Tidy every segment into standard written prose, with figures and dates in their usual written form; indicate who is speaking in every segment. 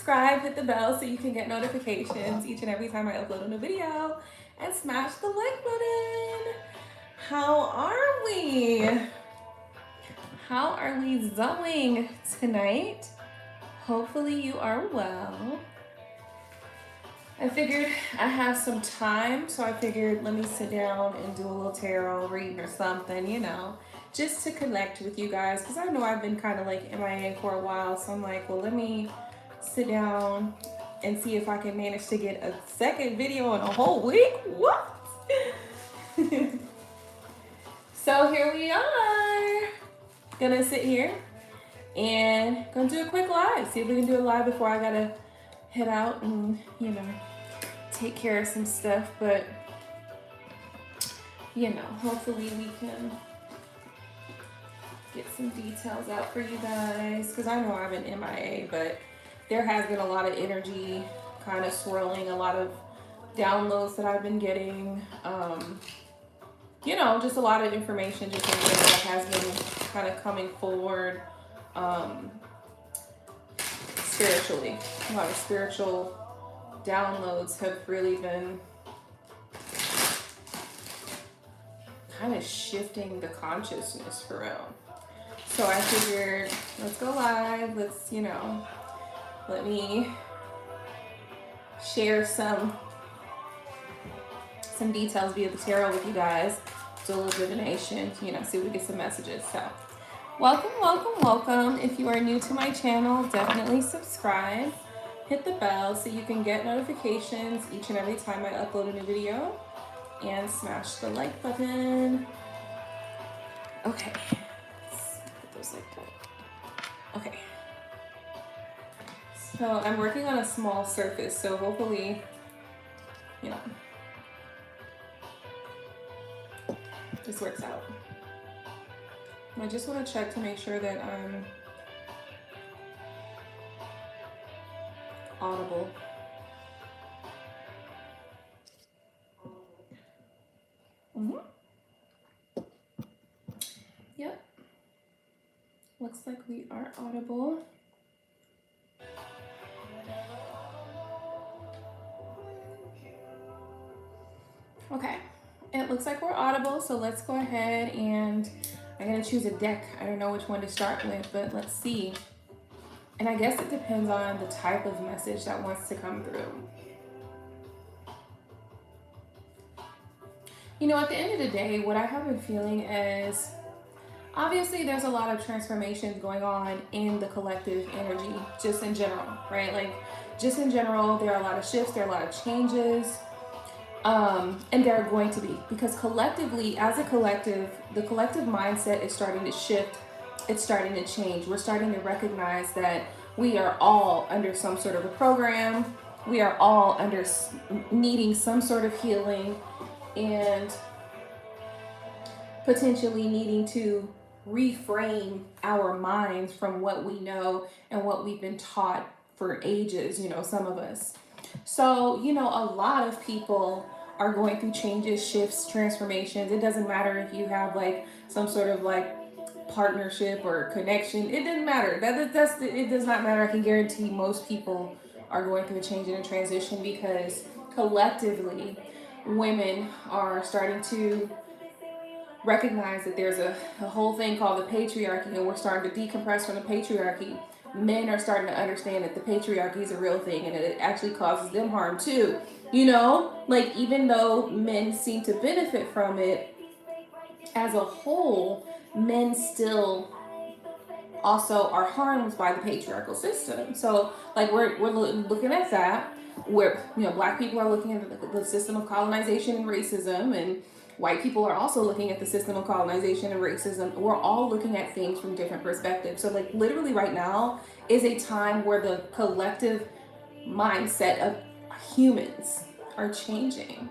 Speaker 1: subscribe, hit the bell so you can get notifications each and every time I upload a new video, and smash the like button. How are we? How are we doing tonight? Hopefully you are well. I figured I have some time, so I figured let me sit down and do a little tarot reading or something, you know, just to connect with you guys, because I know I've been kind of like MIA for a while, so I'm like, well, let me sit down and see if I can manage to get a second video in a whole week. What? So here we are. Gonna sit here and gonna do a quick live. See if we can do a live before I gotta head out and, you know, take care of some stuff. But, you know, hopefully we can get some details out for you guys, because I know I've been MIA, but there has been a lot of energy kind of swirling, a lot of downloads that I've been getting, you know, just a lot of information just that has been kind of coming forward spiritually. A lot of spiritual downloads have really been kind of shifting the consciousness for real. So I figured, let's go live. Let's, you know, let me share some details via the tarot with you guys. Do a little divination, you know, see if we get some messages. So welcome, welcome, welcome. If you are new to my channel, definitely subscribe. Hit the bell so you can get notifications each and every time I upload a new video. And smash the like button. Okay. Let's put those like that. Okay. So I'm working on a small surface, so hopefully, you know, this works out. I just want to check to make sure that I'm audible. Yep. Looks like we are audible. Okay. It looks like we're audible, so let's go ahead and I'm gonna choose a deck. I don't know which one to start with, but let's see. And I guess it depends on the type of message that wants to come through. You know, at the end of the day, what I have been feeling is, obviously there's a lot of transformations going on in the collective energy, just in general, right? Like, just in general, there are a lot of shifts, there are a lot of changes. And there are going to be, because collectively, as a collective, the collective mindset is starting to shift. It's starting to change. We're starting to recognize that we are all under some sort of a program. We are all under needing some sort of healing and potentially needing to reframe our minds from what we know and what we've been taught for ages, you know, some of us. So, you know, a lot of people are going through changes, shifts, transformations. It doesn't matter if you have like some sort of like partnership or connection. It doesn't matter. It does not matter. I can guarantee most people are going through a change and a transition, because collectively women are starting to recognize that there's a whole thing called the patriarchy, and we're starting to decompress from the patriarchy. Men are starting to understand that the patriarchy is a real thing and it actually causes them harm too. You know, like, even though men seem to benefit from it as a whole, men still also are harmed by the patriarchal system. So like we're looking at that, where, you know, black people are looking at the system of colonization and racism, and white people are also looking at the system of colonization and racism. We're all looking at things from different perspectives. So like literally right now is a time where the collective mindset of humans are changing.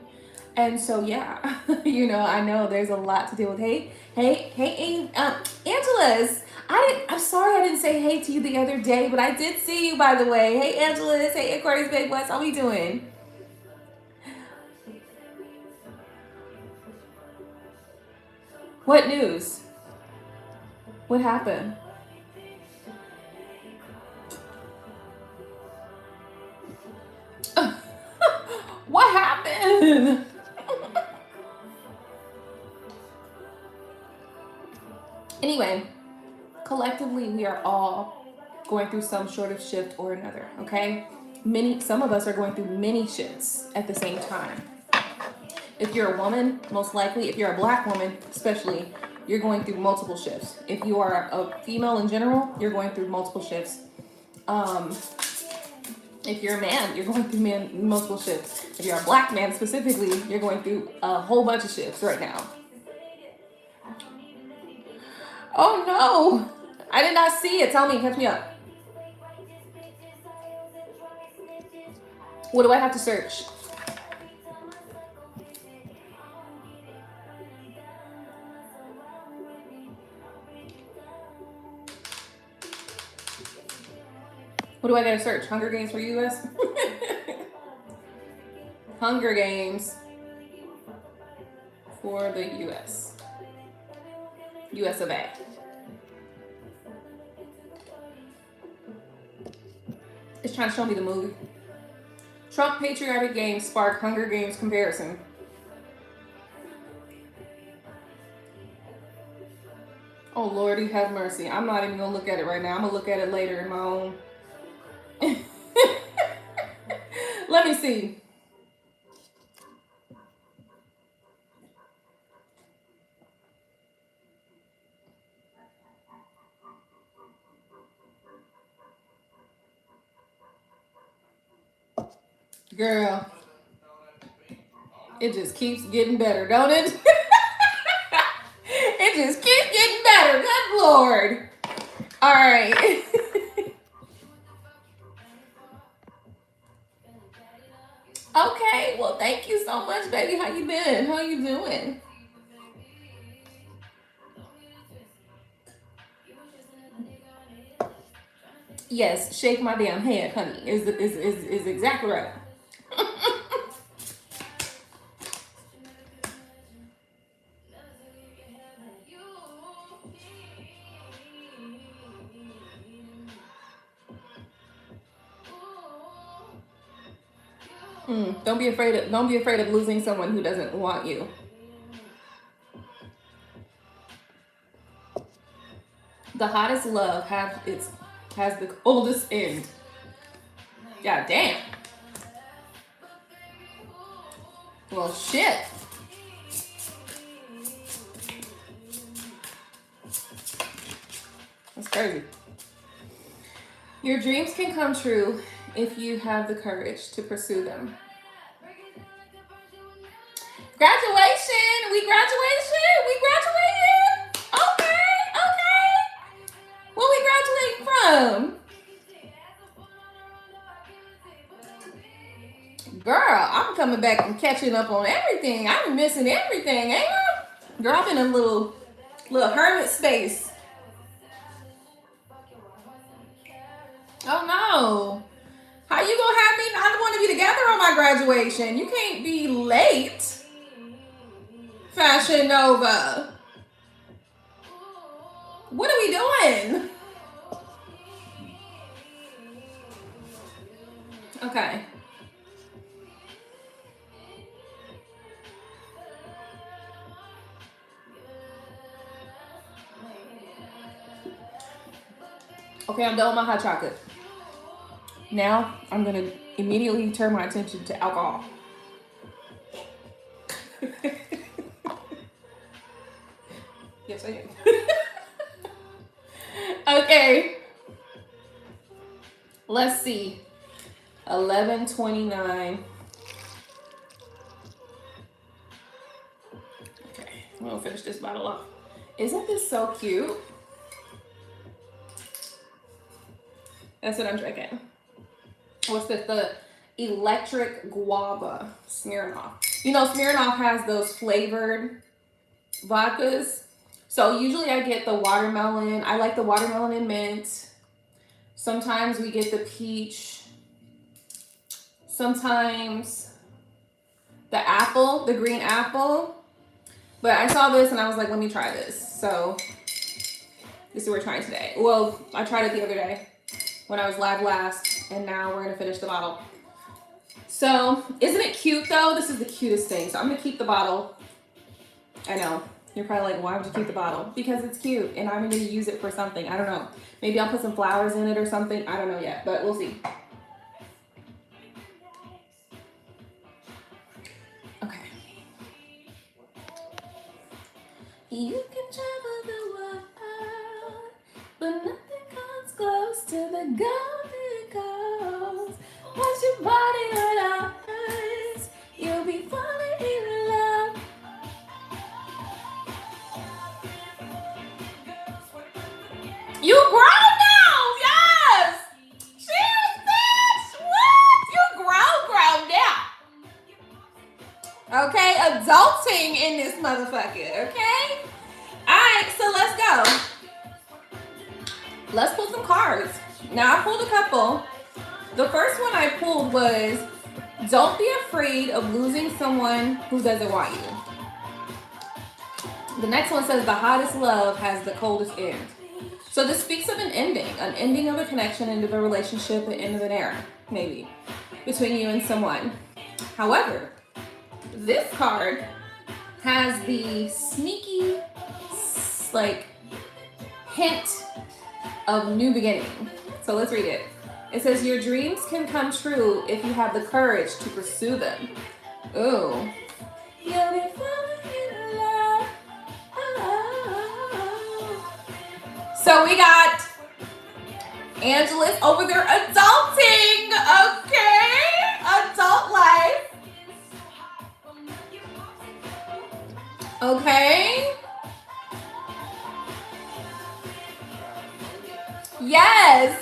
Speaker 1: And so, yeah, you know, I know there's a lot to deal with. Hey, Angeles, I'm sorry I didn't say hey to you the other day, but I did see you, by the way. Hey, Angeles. Hey, Aquarius Big West. How we doing? What news? What happened? What happened? Anyway, collectively, we are all going through some sort of shift or another, okay? Some of us are going through many shifts at the same time. If you're a woman, most likely, if you're a black woman, especially, you're going through multiple shifts. If you are a female in general, you're going through multiple shifts. If you're a man, you're going through multiple shifts. If you're a black man specifically, you're going through a whole bunch of shifts right now. Oh no! I did not see it. Tell me, catch me up. What do I have to search? What do I gotta search? Hunger Games for US? Hunger Games for the US. US of A. It's trying to show me the movie. Trump patriotic games spark Hunger Games comparison. Oh Lord, you have mercy. I'm not even gonna look at it right now. I'm gonna look at it later in my own. Let me see. Girl, it just keeps getting better, don't it? It just keeps getting better. Good Lord. All right. Okay, well, thank you so much, baby. How you been? How you doing? Yes, shake my damn head, honey. Is exactly right. Don't be afraid of losing someone who doesn't want you. The hottest love has the coldest end. God damn. Well, shit. That's crazy. Your dreams can come true if you have the courage to pursue them. Graduation! We graduated! Okay. Where we graduating from? Girl, I'm coming back and catching up on everything. I'm missing everything, ain't I? Girl, I'm in a little hermit space. Oh no. How you gonna have me not want to be together on my graduation? You can't be late. Fashion Nova. What are we doing? Okay. Okay, I'm done with my hot chocolate. Now, I'm going to immediately turn my attention to alcohol. Yes, I am. Okay. Let's see. 11:29. Okay, I'm going to finish this bottle off. Isn't this so cute? That's what I'm drinking. What's this? The electric guava Smirnoff. You know, Smirnoff has those flavored vodkas. So usually I get the watermelon. I like the watermelon and mint. Sometimes we get the peach. Sometimes the apple, the green apple. But I saw this and I was like, let me try this. So this is what we're trying today. Well, I tried it the other day when I was live last, and now we're gonna finish the bottle. So, isn't it cute though? This is the cutest thing. So I'm gonna keep the bottle. I know. You're probably like, why would you keep the bottle? Because it's cute and I'm gonna use it for something. I don't know. Maybe I'll put some flowers in it or something. I don't know yet, but we'll see. Okay. You can travel the world, but nothing comes close to the golden coast. Once your body on eyes, you'll be falling in love. You grown now, yes. Cheers, bitch. What? You grown now. Okay, adulting in this motherfucker. Okay. All right, so let's go. Let's pull some cards. Now I pulled a couple. The first one I pulled was, don't be afraid of losing someone who doesn't want you. The next one says, the hottest love has the coldest end. So this speaks of an ending of a connection, end of a relationship, an end of an era, maybe, between you and someone. However, this card has the sneaky, like, hint of new beginning. So let's read it. It says, your dreams can come true if you have the courage to pursue them. Ooh. You'll be falling in love. Oh. So we got Angela's over there adulting. Okay. Adult life. Okay. Yes.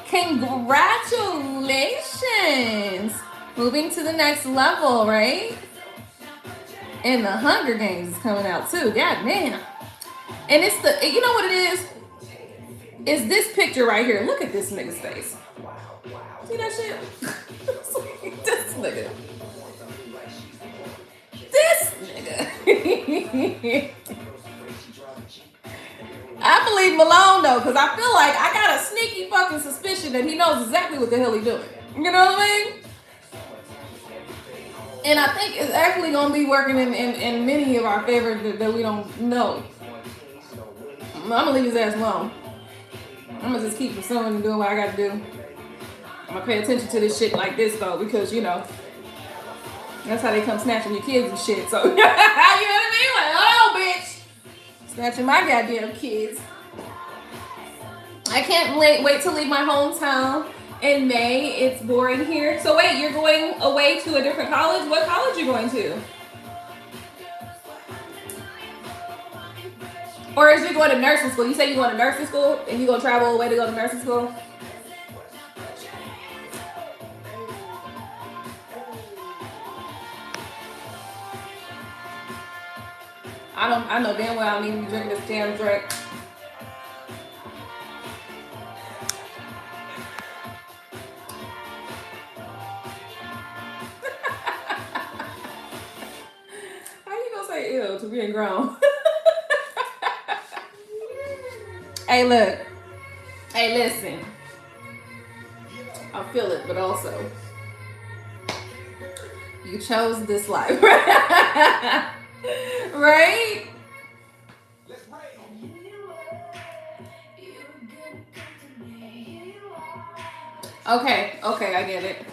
Speaker 1: Congratulations. Moving to the next level, right? And the Hunger Games is coming out too. God damn. And it's the, you know what it is? Is this picture right here. Look at this nigga's face. See that shit? This nigga. This nigga. I believe Malone though, because I feel like I got a sneaky fucking suspicion that he knows exactly what the hell he's doing. You know what I mean? And I think it's actually going to be working in many of our favor that we don't know. I'm going to leave his ass alone. I'm going to just keep pursuing and doing what I got to do. I'm going to pay attention to this shit like this though, because you know, that's how they come snatching your kids and shit. So, you know what I mean? Like, oh, bitch. Snatching my goddamn kids. I can't wait to leave my hometown in May. It's boring here. So wait, you're going away to a different college? What college are you going to? Or is you going to nursing school? You say you're going to nursing school and you're going to travel away to go to nursing school? I know damn well I don't need to be drinking this damn drink. How you gonna say ew to being grown? Hey, look. Hey, listen. I feel it, but also, you chose this life. Right? Okay, I get it.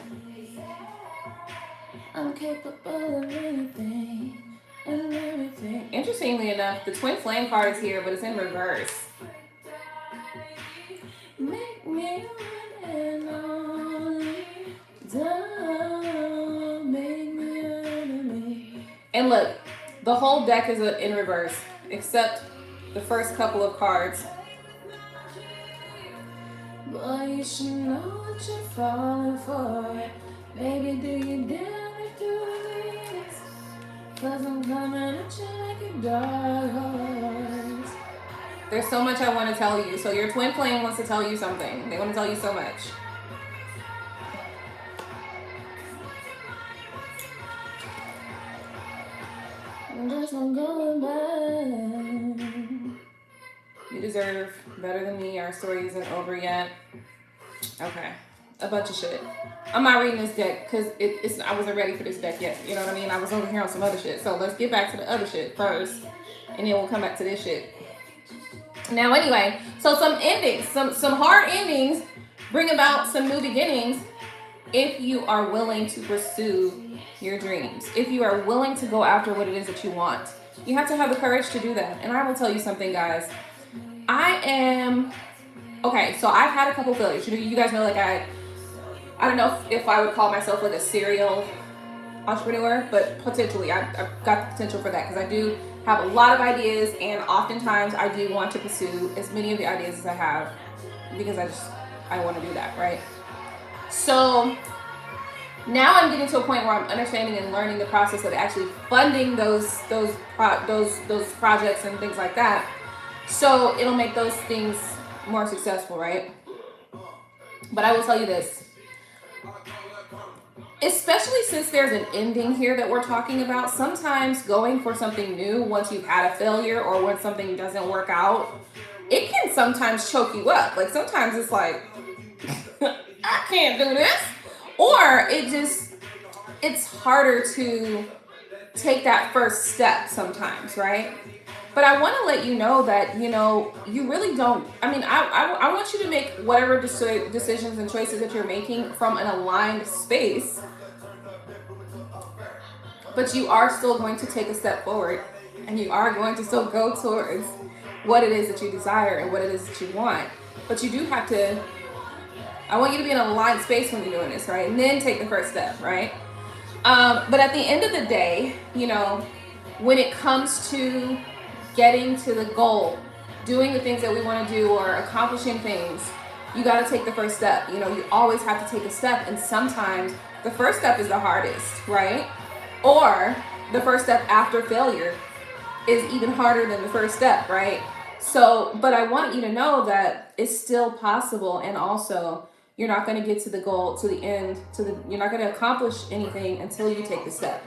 Speaker 1: I'm capable of anything and everything. Interestingly enough, the twin flame card is here, but it's in reverse. Make me one and only. Don't make me enemy. And look, the whole deck is in reverse, except the first couple of cards. Boy, you should know what you're falling for. Baby, do you dare me do this? 'Cause I'm coming at you like a dark horse. There's so much I want to tell you. So your twin flame wants to tell you something. They want to tell you so much. There's no going back. You deserve better than me. Our story isn't over yet. Okay. a bunch of shit. I'm not reading this deck because I wasn't ready for this deck yet. You know what I mean? I was over here on some other shit. So let's get back to the other shit first, and then we'll come back to this shit. Now, anyway, so some endings, some hard endings bring about some new beginnings if you are willing to pursue your dreams. If you are willing to go after what it is that you want. You have to have the courage to do that. And I will tell you something, guys. Okay, so I've had a couple failures. You guys know, like, I don't know if I would call myself like a serial entrepreneur, but potentially I've got the potential for that because I do have a lot of ideas, and oftentimes I do want to pursue as many of the ideas as I have because I want to do that, right? So now I'm getting to a point where I'm understanding and learning the process of actually funding those projects and things like that. So it'll make those things more successful, right? But I will tell you this, especially since there's an ending here that we're talking about, sometimes going for something new once you've had a failure or when something doesn't work out, it can sometimes choke you up. Like sometimes it's like, I can't do this. Or it's harder to take that first step sometimes, right? But I want to let you know that, you really don't, I want you to make whatever decisions and choices that you're making from an aligned space, but you are still going to take a step forward, and you are going to still go towards what it is that you desire and what it is that you want. But you do have to, I want you to be in an aligned space when you're doing this, right? And then take the first step, right? But at the end of the day, when it comes to getting to the goal, doing the things that we want to do or accomplishing things, you got to take the first step. You always have to take a step, and sometimes the first step is the hardest, right? Or the first step after failure is even harder than the first step, right? So, but I want you to know that it's still possible, and also you're not going to get to the goal, to the end, you're not going to accomplish anything until you take the step,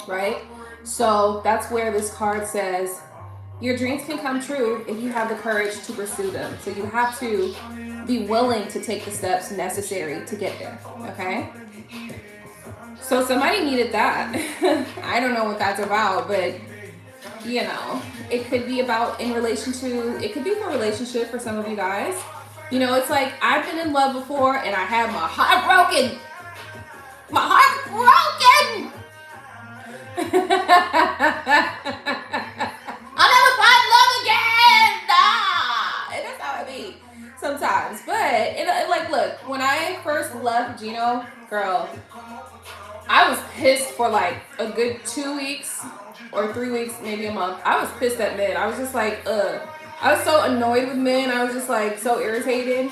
Speaker 1: right? So that's where this card says your dreams can come true if you have the courage to pursue them. So you have to be willing to take the steps necessary to get there, okay? So somebody needed that. I don't know what that's about, but it could be about it could be for a relationship for some of you guys. It's like, I've been in love before and I had my heart broken. My heart broken. I'll never find love again. Nah. And that's how it be sometimes. But look, when I first left Gino, girl, I was pissed for like a good 2 weeks or 3 weeks, maybe a month. I was pissed at men. I was just like, I was so annoyed with men. I was just like so irritated.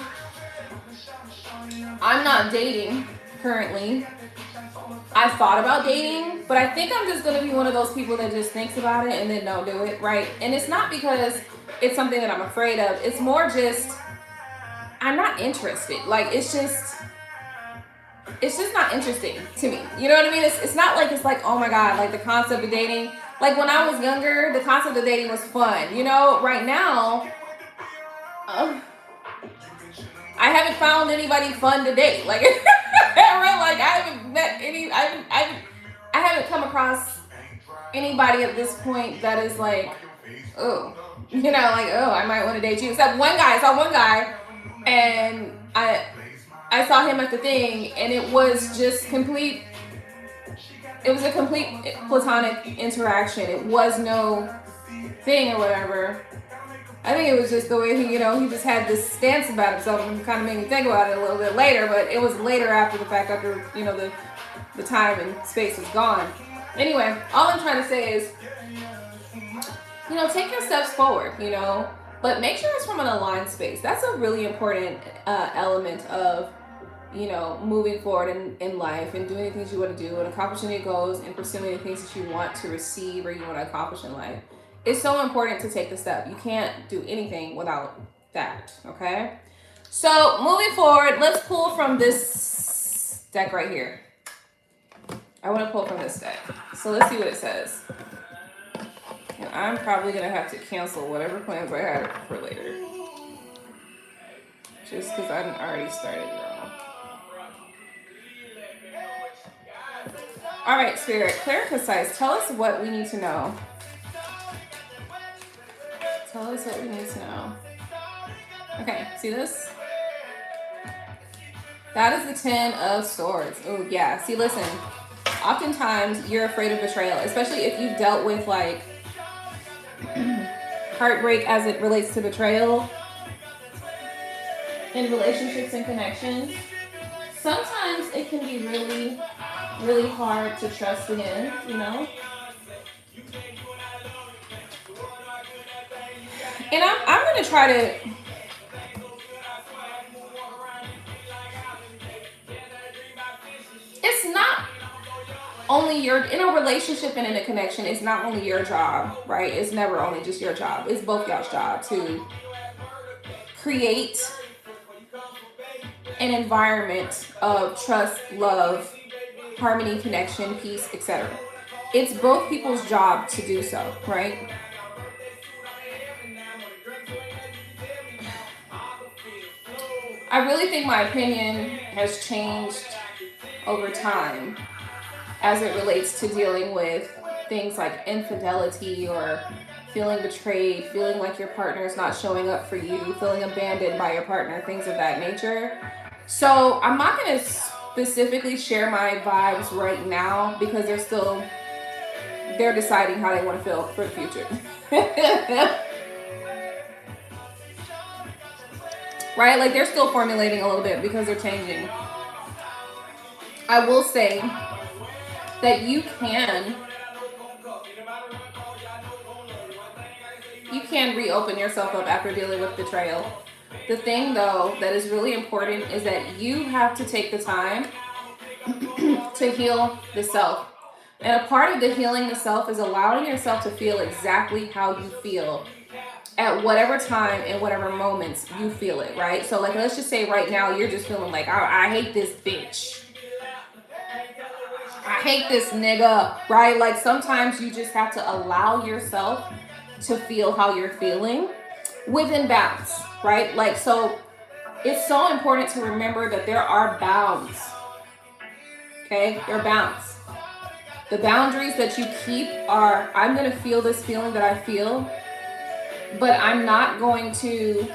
Speaker 1: I'm not dating currently. I thought about dating, but I think I'm just going to be one of those people that just thinks about it and then don't do it, right? And it's not because it's something that I'm afraid of. It's more just, I'm not interested. Like, it's just not interesting to me. You know what I mean? It's not like, it's like, oh my God, like the concept of dating. Like when I was younger, the concept of dating was fun. Right now, I haven't found anybody fun to date. Like, I haven't met any, I haven't come across anybody at this point that is like, I might want to date you. Except one guy, I saw one guy, and I saw him at the thing, and it was just it was a complete platonic interaction. It was no thing or whatever. I think it was just the way he just had this stance about himself, and kind of made me think about it a little bit later, but it was later after the fact, after, the time and space was gone. Anyway, all I'm trying to say is, take your steps forward, but make sure it's from an aligned space. That's a really important element of, moving forward in life and doing the things you want to do and accomplishing your goals and pursuing the things that you want to receive or you want to accomplish in life. It's so important to take the step. You can't do anything without that, okay? So moving forward, let's pull from this deck right here. I want to pull from this deck. So let's see what it says. And I'm probably going to have to cancel whatever plans I had for later. Just because I already started wrong. All right, Spirit, clear and concise. Tell us what we need to know. Tell us what we need to know. Okay, see this? That is the 10 of Swords. Oh, yeah. See, listen. Oftentimes, you're afraid of betrayal, especially if you've dealt with, like, heartbreak as it relates to betrayal in relationships and connections. Sometimes it can be really, really hard to trust again, you know? And I'm going to try to... It's not only your... In a relationship and in a connection, it's not only your job, right? It's never only just your job. It's both y'all's job to create an environment of trust, love, harmony, connection, peace, etc. It's both people's job to do so, right? I really think my opinion has changed over time as it relates to dealing with things like infidelity or feeling betrayed, feeling like your partner is not showing up for you, feeling abandoned by your partner, things of that nature. So I'm not going to specifically share my vibes right now because they're deciding how they want to feel for the future. Right? Like they're still formulating a little bit because they're changing. I will say that you can reopen yourself up after dealing with betrayal. The thing though that is really important is that you have to take the time to heal the self. And a part of the healing the self is allowing yourself to feel exactly how you feel at whatever time and whatever moments you feel it, right? So like, let's just say right now you're just feeling like, I hate this bitch. I hate this nigga, right? Like sometimes you just have to allow yourself to feel how you're feeling within bounds, right? Like, so it's so important to remember that there are bounds, okay? There are bounds. The boundaries that you keep are, I'm going to feel this feeling that I feel, but I'm not going to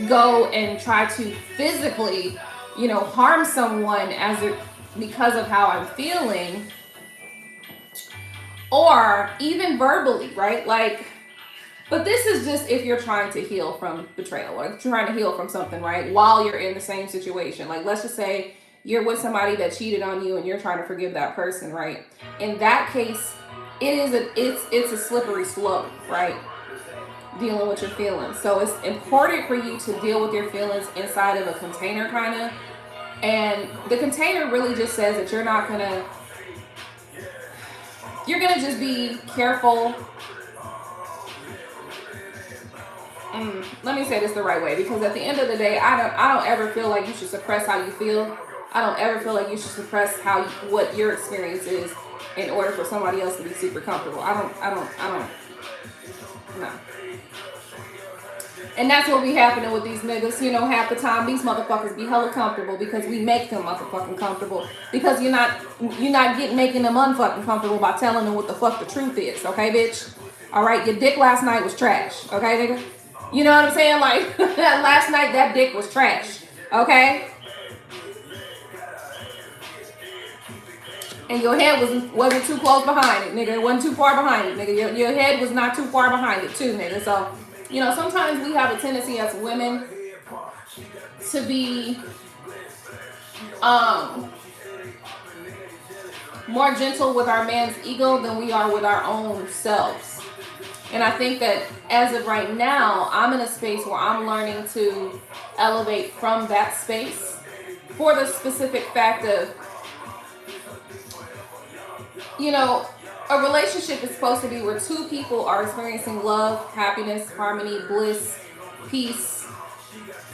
Speaker 1: go and try to physically, harm someone because of how I'm feeling, or even verbally, right? Like, but this is just if you're trying to heal from betrayal or trying to heal from something, right? While you're in the same situation. Like, let's just say you're with somebody that cheated on you and you're trying to forgive that person, right? In that case, it's a slippery slope, right? Dealing with your feelings. So it's important for you to deal with your feelings inside of a container, kind of. And the container really just says that you're gonna just be careful. Let me say this the right way, because at the end of the day, I don't ever feel like you should suppress how you feel. I don't ever feel like you should suppress what your experience is in order for somebody else to be super comfortable. I don't. No. And that's what be happening with these niggas. Half the time these motherfuckers be hella comfortable because we make them motherfucking comfortable. Because you're not making them unfucking comfortable by telling them what the fuck the truth is. Okay, bitch? Alright, your dick last night was trash. Okay, nigga? You know what I'm saying? Like, last night that dick was trash. Okay? And your head wasn't too close behind it, nigga. It wasn't too far behind it, nigga. Your head was not too far behind it, too, nigga. So, sometimes we have a tendency as women to be more gentle with our man's ego than we are with our own selves. And I think that as of right now, I'm in a space where I'm learning to elevate from that space for the specific fact of, a relationship is supposed to be where two people are experiencing love, happiness, harmony, bliss, peace,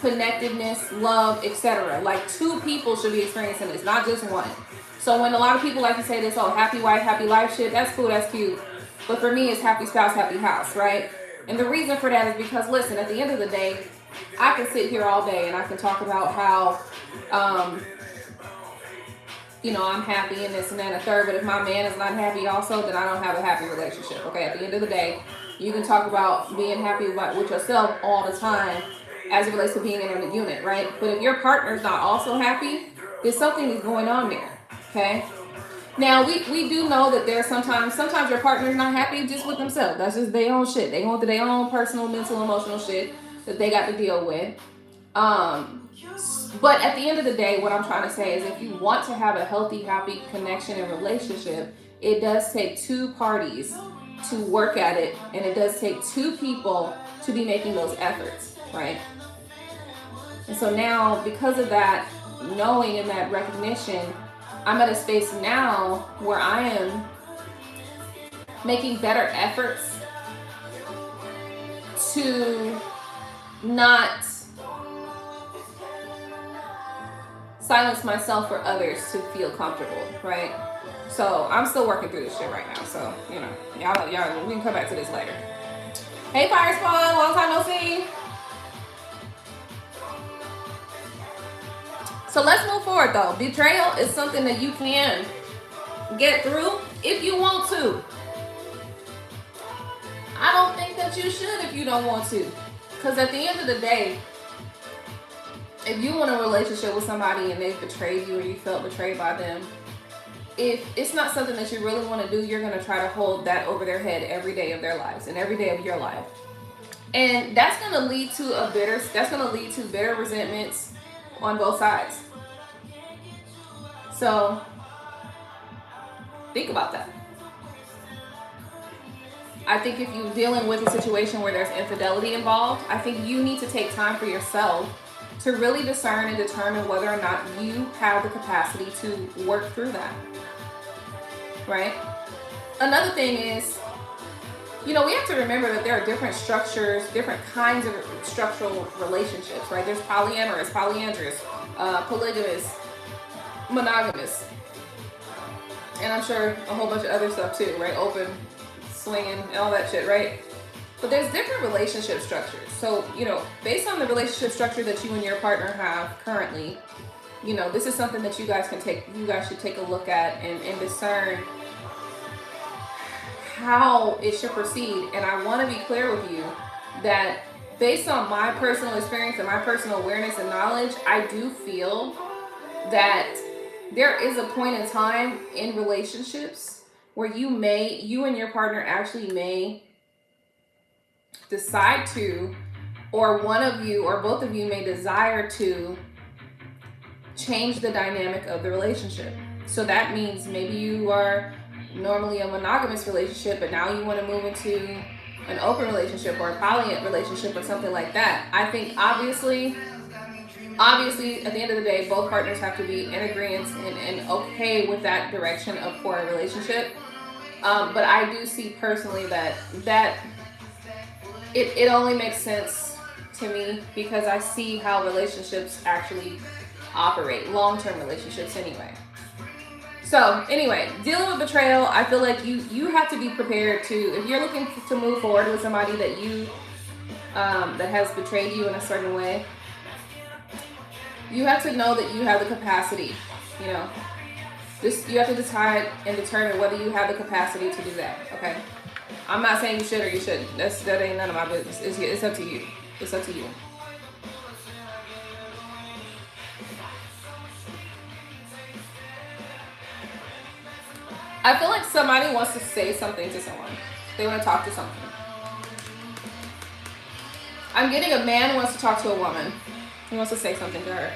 Speaker 1: connectedness, love, etc. Like two people should be experiencing this, not just one. So when a lot of people like to say this, happy wife, happy life shit, that's cool, that's cute. But for me, it's happy spouse, happy house, right? And the reason for that is because, listen, at the end of the day, I can sit here all day and I can talk about how you know, I'm happy and this and that and a third, but if my man is not happy also, then I don't have a happy relationship. Okay, at the end of the day, you can talk about being happy with yourself all the time as it relates to being in a unit, right? But if your partner's not also happy, then something is going on there. Okay. Now we do know that there's sometimes your partner's not happy just with themselves. That's just their own shit. They going through their own personal, mental, emotional shit that they got to deal with. But at the end of the day, what I'm trying to say is if you want to have a healthy, happy connection and relationship, it does take two parties to work at it, and it does take two people to be making those efforts, right? And so now, because of that knowing and that recognition, I'm at a space now where I am making better efforts to not silence myself for others to feel comfortable, right? So I'm still working through this shit right now. So, you know, y'all, we can come back to this later. Hey, Fire Spawn, long time no see. So let's move forward though. Betrayal is something that you can get through if you want to. I don't think that you should if you don't want to. Because at the end of the day, if you want a relationship with somebody and they've betrayed you or you felt betrayed by them, if it's not something that you really want to do, you're going to try to hold that over their head every day of their lives and every day of your life. And that's going to lead to bitter resentments on both sides. So think about that. I think if you're dealing with a situation where there's infidelity involved, I think you need to take time for yourself to really discern and determine whether or not you have the capacity to work through that, right? Another thing is, you know, we have to remember that there are different structures, different kinds of structural relationships, right? There's polyamorous, polyandrous, polygamous, monogamous, and I'm sure a whole bunch of other stuff too, right? Open, swinging, and all that shit, right? But there's different relationship structures. So, you know, based on the relationship structure that you and your partner have currently, you know, this is something that you guys should take a look at and discern how it should proceed. And I want to be clear with you that based on my personal experience and my personal awareness and knowledge, I do feel that there is a point in time in relationships where you and your partner actually may decide to, or one of you or both of you may desire to change the dynamic of the relationship. So that means maybe you are normally a monogamous relationship, but now you want to move into an open relationship or a poly relationship or something like that. I think obviously at the end of the day, both partners have to be in agreement and okay with that direction for a relationship. But I do see personally that it only makes sense to me because I see how relationships actually operate, long-term relationships anyway. So anyway, dealing with betrayal, I feel like you have to be prepared to, if you're looking to move forward with somebody that that has betrayed you in a certain way, you have to know that you have the capacity, you know. You have to decide and determine whether you have the capacity to do that, okay? I'm not saying you should or you shouldn't. That ain't none of my business. It's up to you. It's up to you. I feel like somebody wants to say something to someone. They want to talk to someone. I'm getting a man who wants to talk to a woman. He wants to say something to her.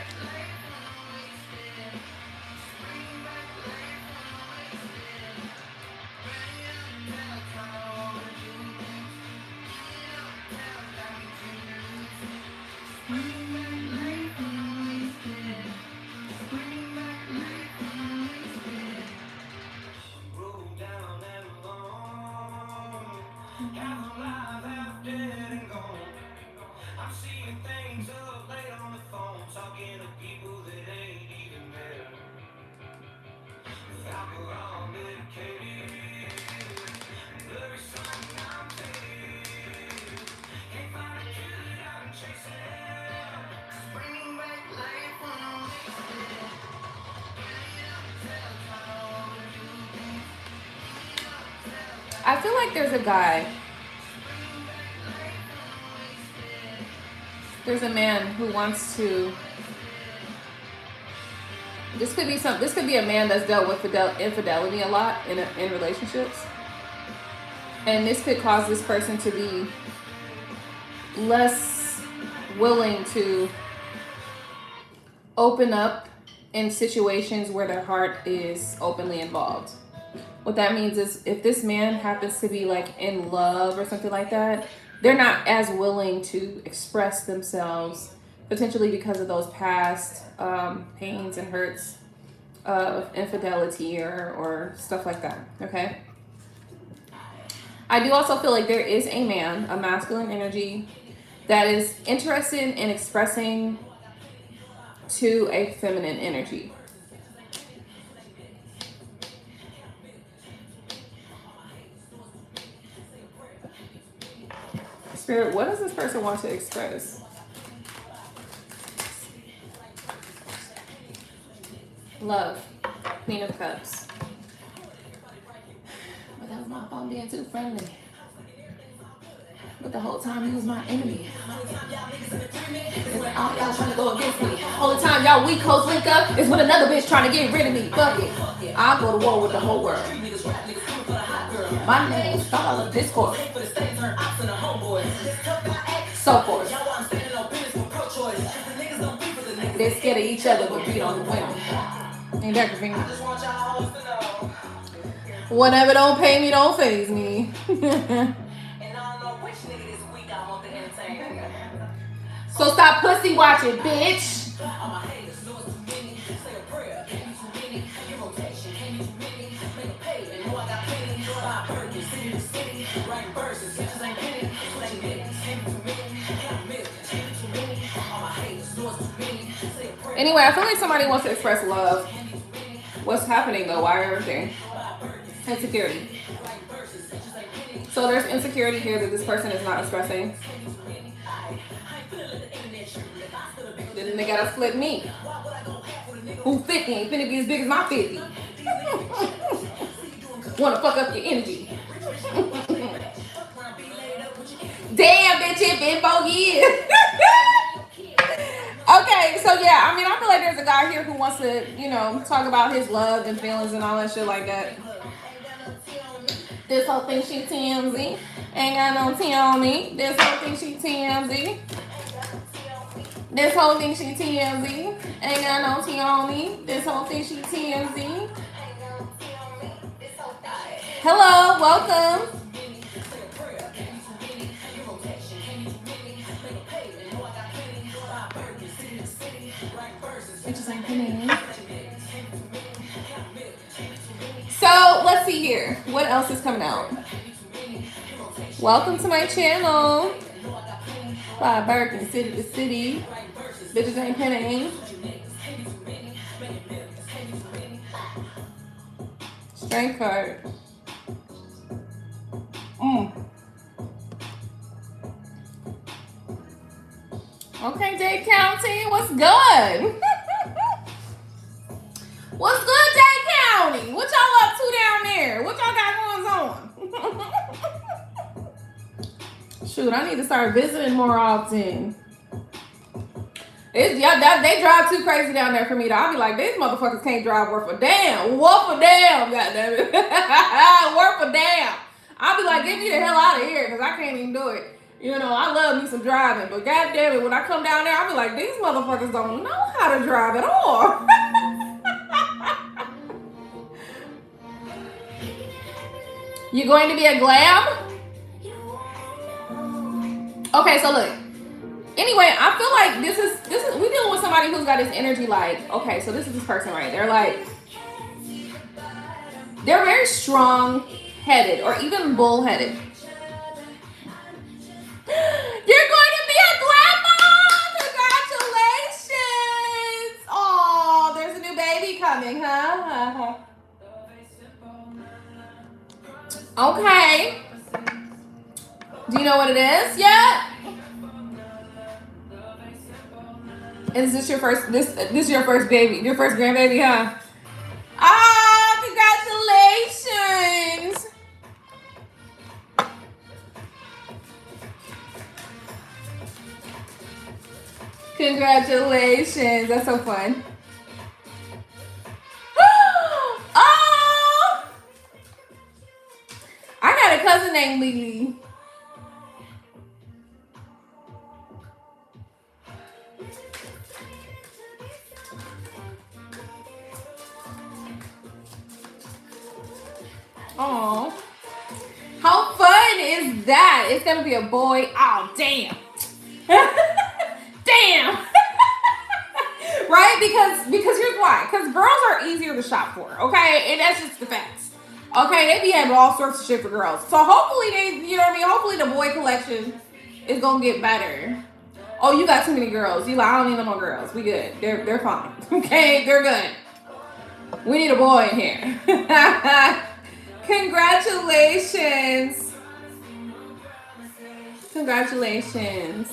Speaker 1: I feel like there's a guy. There's a man who wants to. This could be a man that's dealt with infidelity a lot in relationships, and this could cause this person to be less willing to open up in situations where their heart is openly involved. What that means is if this man happens to be like in love or something like that, they're not as willing to express themselves, potentially because of those past pains and hurts of infidelity or stuff like that, okay? I do also feel like there is a man, a masculine energy, that is interested in expressing to a feminine energy. Spirit, what does this person want to express? Love, Queen of Cups. But that was my phone being too friendly. But the whole time he was my enemy. All y'all trying to go against me. All the time y'all weak hoes link up is when another bitch trying to get rid of me. Fuck it. I'll go to war with the whole world. My name is all of discord. So forth. They're scared of each other but beat on the women. Ain't that convenient? Whatever don't pay me, don't faze me. So stop pussy watching, bitch. Anyway, I feel like somebody wants to express love. What's happening though? Why everything? Insecurity. So there's insecurity here that this person is not expressing. Then they gotta split me. Who 50 ain't finna be as big as my 50. Wanna fuck up your energy. Damn, bitch, it been 4 years. Okay, so yeah, I mean, I feel like there's a guy here who wants to, you know, talk about his love and feelings and all that shit like that. This whole thing she TMZ. Ain't got no T on me. This whole thing she TMZ. This whole thing she TMZ. Ain't got no T on me. This whole thing she TMZ. Hello, welcome. So let's see here. What else is coming out? Welcome to my channel. By Birkin, city to city. Bitches ain't penning. Strength card. Okay, Dade County, what's good? What's good, Dade County? What y'all up to down there? What y'all got going on? Shoot, I need to start visiting more often. They drive too crazy down there for me. I'll be like, these motherfuckers can't drive worth a damn. Worth a damn, goddammit. Worth a damn. I'll be like, get me the hell out of here because I can't even do it. You know, I love me some driving, but goddammit, when I come down there, I'll be like, these motherfuckers don't know how to drive at all. You going to be a glam? Okay, so look. Anyway, I feel like this is we dealing with somebody who's got this energy like, okay, so this is this person right. They're very strong-headed or even bull-headed. You're going to be a grandma! Congratulations! Oh, there's a new baby coming, huh? Okay. Do you know what it is yet? Is this your first this your first baby? Your first grandbaby, huh? Ah, congratulations! Congratulations. That's so fun. Oh! I got a cousin named Lily. Oh, how fun is that? It's gonna be a boy. Oh, damn. Damn. Right? Because here's why. Because girls are easier to shop for, okay? And that's just the facts. Okay, they be having all sorts of shit for girls. So hopefully you know what I mean? Hopefully the boy collection is gonna get better. Oh, you got too many girls. You like, I don't need no more girls. We good. They're fine. Okay, they're good. We need a boy in here. Congratulations. Congratulations.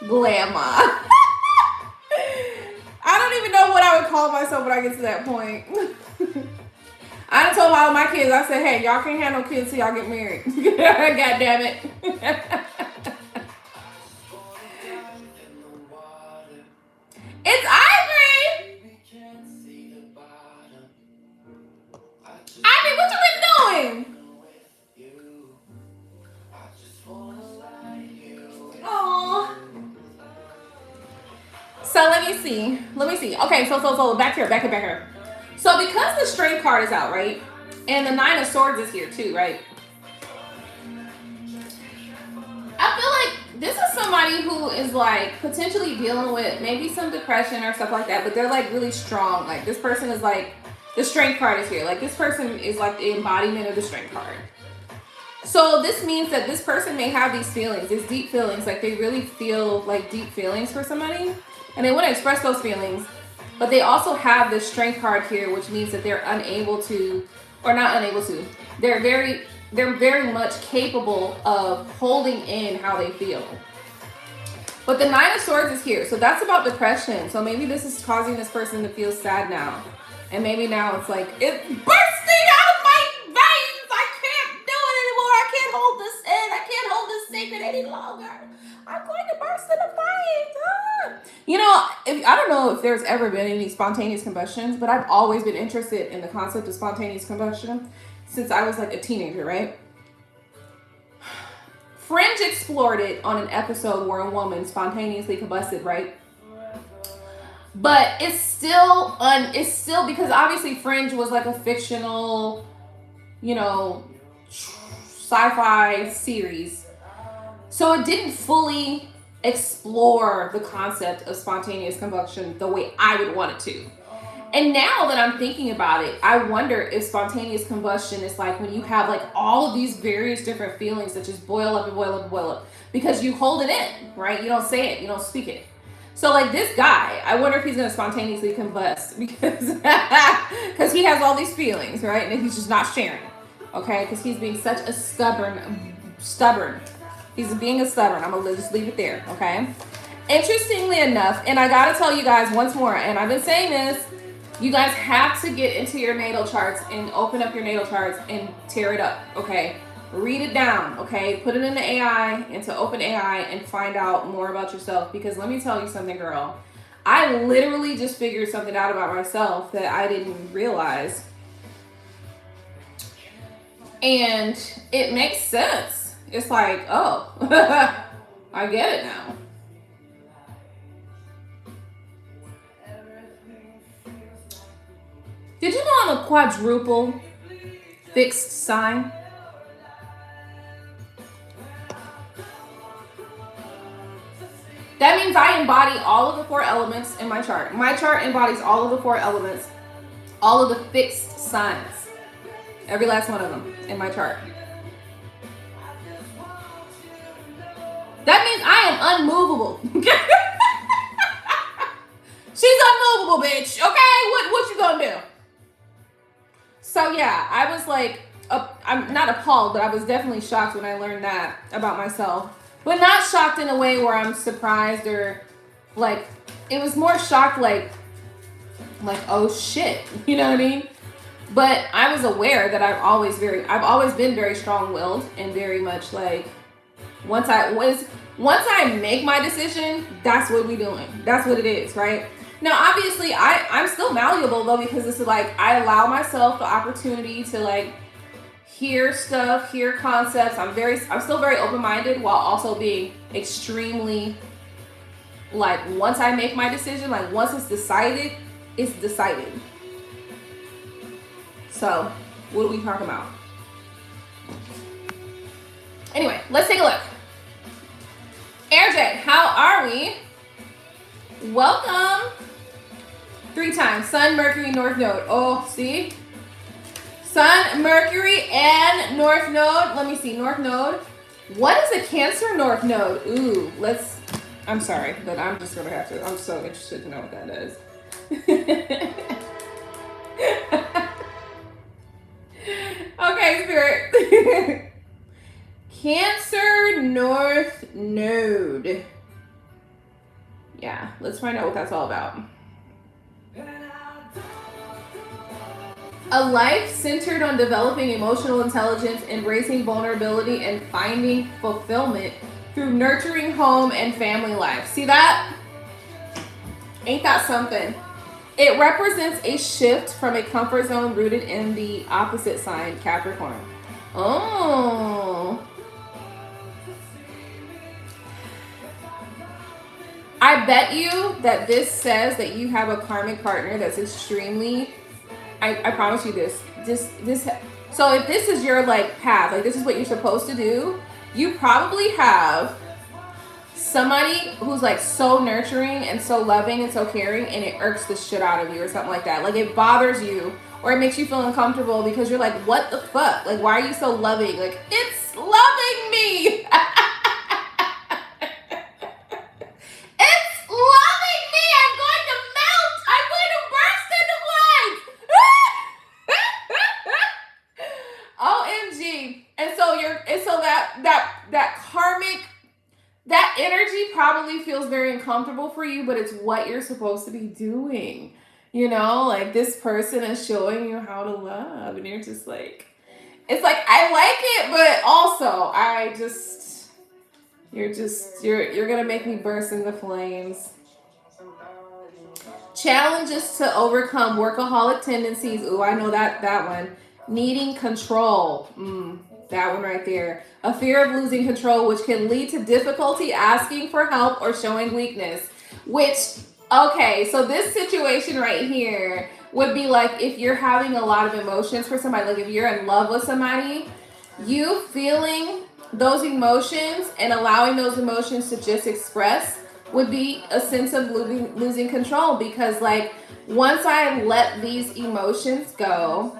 Speaker 1: Glamour. I don't even know what I would call myself when I get to that point. I done told all my kids, I said, hey, y'all can't have no kids till y'all get married. God damn it. It's Ivory. Ivy, what you been doing? Aww. So let me see. Okay, so back here. So because the Strength card is out, right? And the Nine of Swords is here too, right? I feel like this is somebody who is like potentially dealing with maybe some depression or stuff like that, but they're like really strong. Like this person is like, the Strength card is here. Like this person is like the embodiment of the Strength card. So this means that this person may have these feelings, these deep feelings, like they really feel like deep feelings for somebody and they want to express those feelings, but they also have the Strength card here, which means that they're unable to, or not unable to, they're very much capable of holding in how they feel. But the Nine of Swords is here, so that's about depression. So maybe this is causing this person to feel sad now. And maybe now it's like, it's bursting out of my veins. I can't do it anymore. I can't hold this in. I can't hold this secret any longer. I'm going to burst into flames. Ah. You know, I don't know if there's ever been any spontaneous combustions, but I've always been interested in the concept of spontaneous combustion since I was like a teenager, right? Fringe explored it on an episode where a woman spontaneously combusted, right? But it's still because obviously Fringe was like a fictional, you know, sci-fi series. So it didn't fully explore the concept of spontaneous combustion the way I would want it to. And now that I'm thinking about it, I wonder if spontaneous combustion is like when you have like all of these various different feelings that just boil up and boil up and boil up because you hold it in, right? You don't say it, you don't speak it. So like this guy, I wonder if he's going to spontaneously combust because he has all these feelings, right? And he's just not sharing, okay? Because he's being such a stubborn. He's being a stubborn. I'm going to just leave it there, okay? Interestingly enough, and I got to tell you guys once more, and I've been saying this, you guys have to get into your natal charts and open up your natal charts and tear it up, okay? Read it down, okay? Put it into AI, into OpenAI, and find out more about yourself. Because let me tell you something, girl. I literally just figured something out about myself that I didn't realize. And it makes sense. It's like, oh, I get it now. Did you know I'm a quadruple fixed sign? That means I embody all of the 4 elements in my chart. My chart embodies all of the 4 elements, all of the fixed signs. Every last one of them in my chart. That means I am unmovable. She's unmovable, bitch. Okay, what you gonna do? So yeah, I was like, I'm not appalled, but I was definitely shocked when I learned that about myself. But not shocked in a way where I'm surprised or like, it was more shocked like, oh shit, you know what I mean? But I was aware that I've always been very strong-willed and very much like, Once I make my decision, that's what we're doing. That's what it is, right? Now, obviously, I'm still malleable though, because this is like, I allow myself the opportunity to like hear stuff, hear concepts. I'm still very open-minded while also being extremely like, once I make my decision, like once it's decided, it's decided. So, what are we talking about? Anyway, let's take a look. AirJ, how are we? Welcome. 3 times. Sun, Mercury, North Node. Oh, see? Sun, Mercury, and North Node. Let me see. North Node. What is a Cancer North Node? Ooh, let's... I'm sorry, but I'm just going to have to... I'm so interested to know what that is. Okay, Spirit. Cancer North Node. Yeah, let's find out what that's all about. A life centered on developing emotional intelligence, embracing vulnerability, and finding fulfillment through nurturing home and family life. See that? Ain't that something? It represents a shift from a comfort zone rooted in the opposite sign, Capricorn. Oh. I bet you that this says that you have a karmic partner that's extremely... I promise you this. So if this is your like path, like this is what you're supposed to do, you probably have somebody who's like so nurturing and so loving and so caring, and it irks the shit out of you or something like that. Like it bothers you or it makes you feel uncomfortable because you're like, what the fuck? Like, why are you so loving? Like, it's loving me. That karmic, that energy probably feels very uncomfortable for you, but it's what you're supposed to be doing. You know, like this person is showing you how to love, and you're just like, it's like, I like it, but also you're gonna make me burst into flames. Challenges to overcome workaholic tendencies. Ooh, I know that one. Needing control. That one right there. A fear of losing control, which can lead to difficulty asking for help or showing weakness. Which, okay, so this situation right here would be like if you're having a lot of emotions for somebody, like if you're in love with somebody, you feeling those emotions and allowing those emotions to just express would be a sense of losing control, because like once I let these emotions go,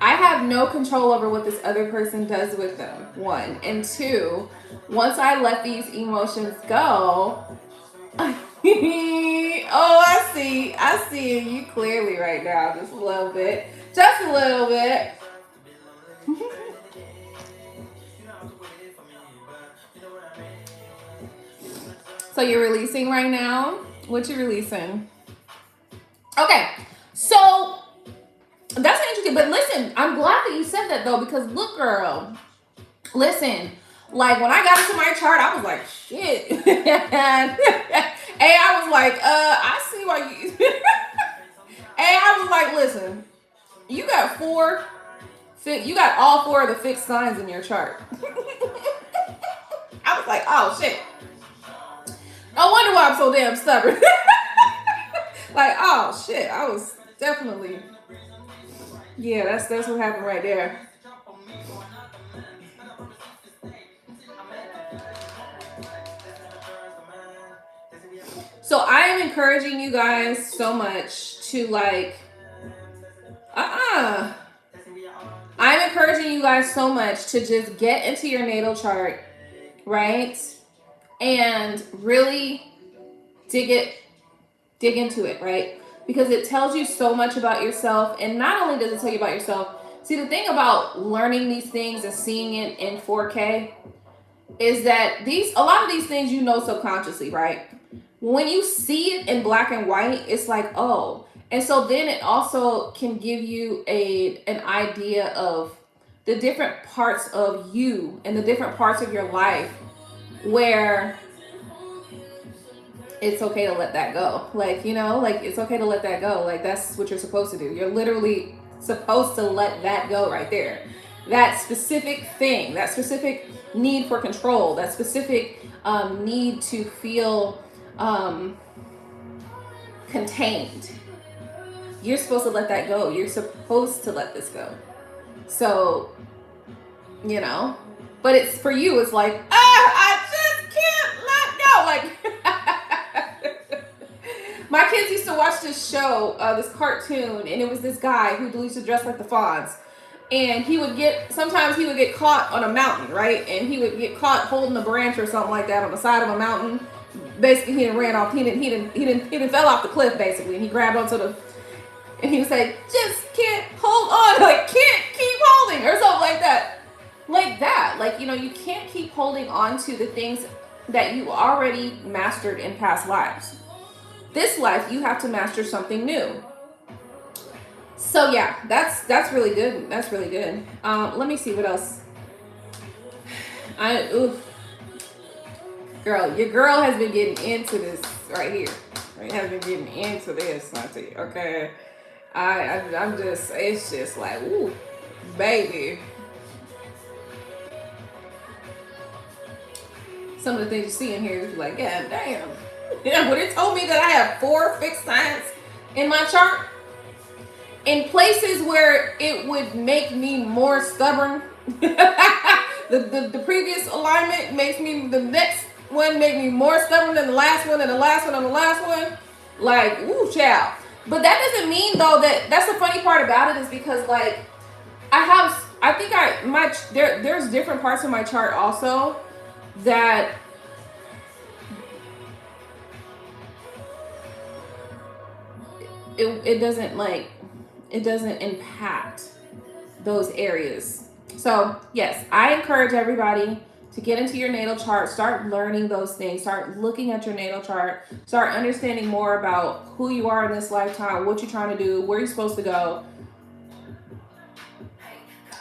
Speaker 1: I have no control over what this other person does with them, 1. And 2, once I let these emotions go, oh, I see you clearly right now, just a little bit, just a little bit. So you're releasing right now? What you releasing? Okay, so that's interesting, but listen, I'm glad that you said that though, because look, girl, listen, like when I got into my chart, I was like, shit. And I was like, I see why you, and I was like, listen, you got all 4 of the fixed signs in your chart. I was like, oh shit. No wonder why I'm so damn stubborn. Like, oh shit, I was definitely... Yeah, that's what happened right there. So I am encouraging you guys so much to like, I'm encouraging you guys so much to just get into your natal chart, right? And really dig into it, right? Because it tells you so much about yourself. And not only does it tell you about yourself, see, the thing about learning these things and seeing it in 4K is that a lot of these things you know subconsciously, right? When you see it in black and white, it's like, oh. And so then it also can give you an idea of the different parts of you and the different parts of your life where it's okay to let that go. Like, you know, like it's okay to let that go. Like that's what you're supposed to do. You're literally supposed to let that go right there. That specific thing, that specific need for control, that specific need to feel contained. You're supposed to let that go. You're supposed to let this go. So, you know, but it's for you, it's like, I just can't let go. Like, my kids used to watch this show, this cartoon, and it was this guy who used to dress like the Fonz. And sometimes he would get caught on a mountain, right? And he would get caught holding a branch or something like that on the side of a mountain. Basically, he didn't ran off. He didn't fell off the cliff, basically. And he grabbed onto and he would say, just can't hold on, like can't keep holding, or something like that. Like that. Like, you know, you can't keep holding on to the things that you already mastered in past lives. This life, you have to master something new. So yeah, that's really good. That's really good. Let me see what else. Girl, your girl has been getting into this right here. Has been getting into this, I tell you. Okay, I'm just, it's just like, ooh, baby. Some of the things you see in here is like, yeah, damn. Yeah, when it told me that I have 4 fixed signs in my chart, in places where it would make me more stubborn, the previous alignment makes me, the next one make me more stubborn than the last one, and the last one, and the last one. Like, ooh, child. But that doesn't mean though that's the funny part about it, is because like there's different parts of my chart also that it doesn't impact those areas. So yes, I encourage everybody to get into your natal chart, start learning those things, start looking at your natal chart, start understanding more about who you are in this lifetime, what you're trying to do, where you're supposed to go.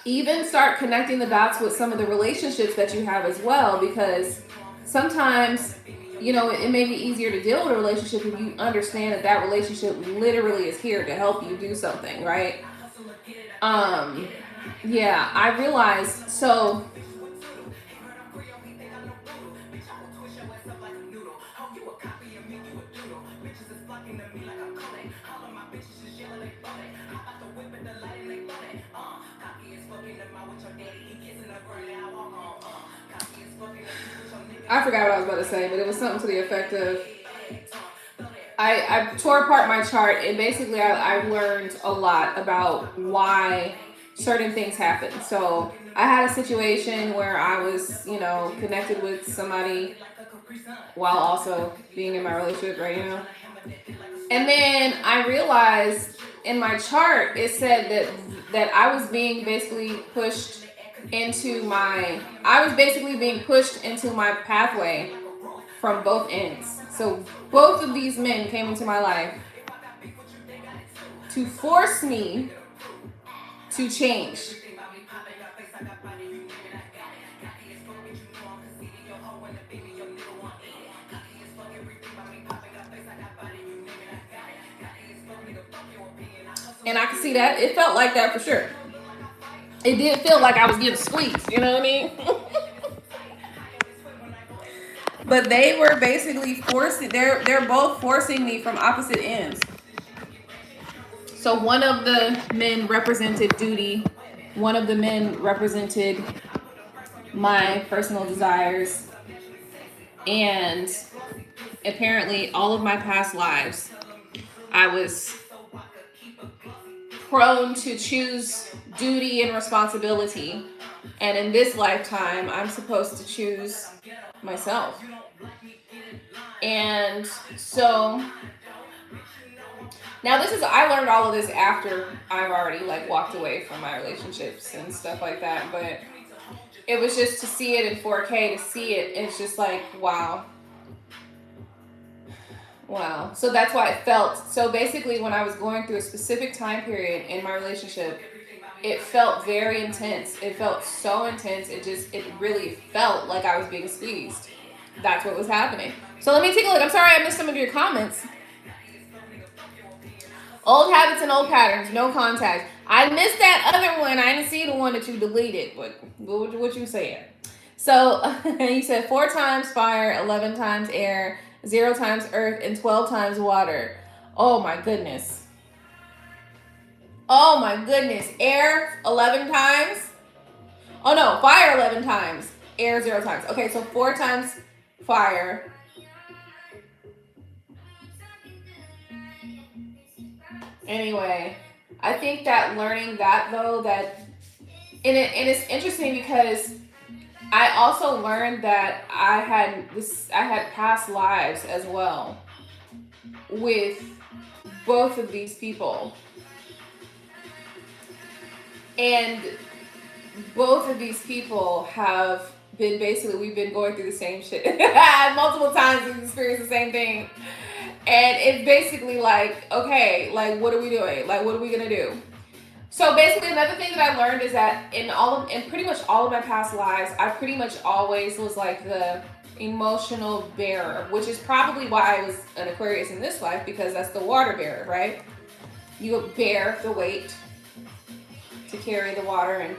Speaker 1: Even start connecting the dots with some of the relationships that you have as well, because sometimes, you know, it may be easier to deal with a relationship if you understand that relationship literally is here to help you do something, right? Yeah, I realized, so I forgot what I was about to say, but it was something to the effect of, I tore apart my chart, and basically I learned a lot about why certain things happen. So I had a situation where I was, you know, connected with somebody while also being in my relationship, right, you know? And then I realized in my chart, it said that I was being basically pushed into my pathway from both ends. So both of these men came into my life to force me to change. And I could see that. It felt like that for sure. It did feel like I was getting squeezed, you know what I mean? But they were basically they're both forcing me from opposite ends. So one of the men represented duty, one of the men represented my personal desires, and apparently all of my past lives, I was prone to choose duty and responsibility, and in this lifetime I'm supposed to choose myself. And so now I learned all of this after I've already like walked away from my relationships and stuff like that, but it was just to see it in 4K, to see it, it's just like, wow. So that's why it felt, so basically when I was going through a specific time period in my relationship, it felt very intense. It felt so intense. It really felt like I was being squeezed. That's what was happening. So let me take a look. I'm sorry I missed some of your comments. Old habits and old patterns, no contact. I missed that other one. I didn't see the one that you deleted. What you saying? So you said 4 times fire, 11 times air, 0 times earth, and 12 times water. Oh my goodness. Oh my goodness. Air 11 times. Oh no, fire 11 times, air 0 times. Okay, so 4 times fire. Anyway, I think that learning that though, that and it's interesting because I also learned that I had past lives as well with both of these people. And both of these people have been we've been going through the same shit multiple times. We've experienced the same thing. And it's basically like, okay, like, what are we doing? Like, what are we gonna do? So basically, another thing that I learned is that in pretty much all of my past lives, I pretty much always was like the emotional bearer, which is probably why I was an Aquarius in this life, because that's the water bearer, right? You bear the weight to carry the water, and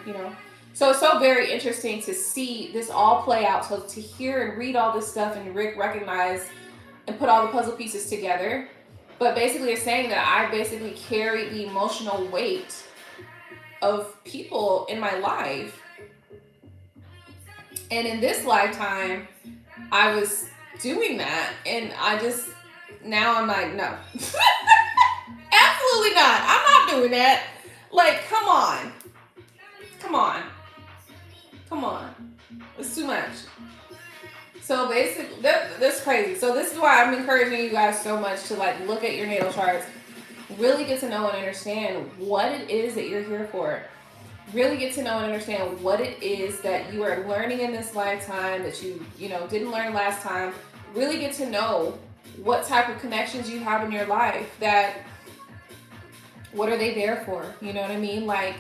Speaker 1: so it's so very interesting to see this all play out. So to hear and read all this stuff and recognize and put all the puzzle pieces together. But basically it's saying that I basically carry the emotional weight of people in my life. And in this lifetime, I was doing that. And now I'm like, no. Absolutely not. I'm not doing that. Like, come on. It's too much. So basically, that's crazy. So this is why I'm encouraging you guys so much to like look at your natal charts, really get to know and understand what it is that you're here for. Really get to know and understand what it is that you are learning in this lifetime that you didn't learn last time. Really get to know what type of connections you have in your life, that what are they there for? You know what I mean? Like,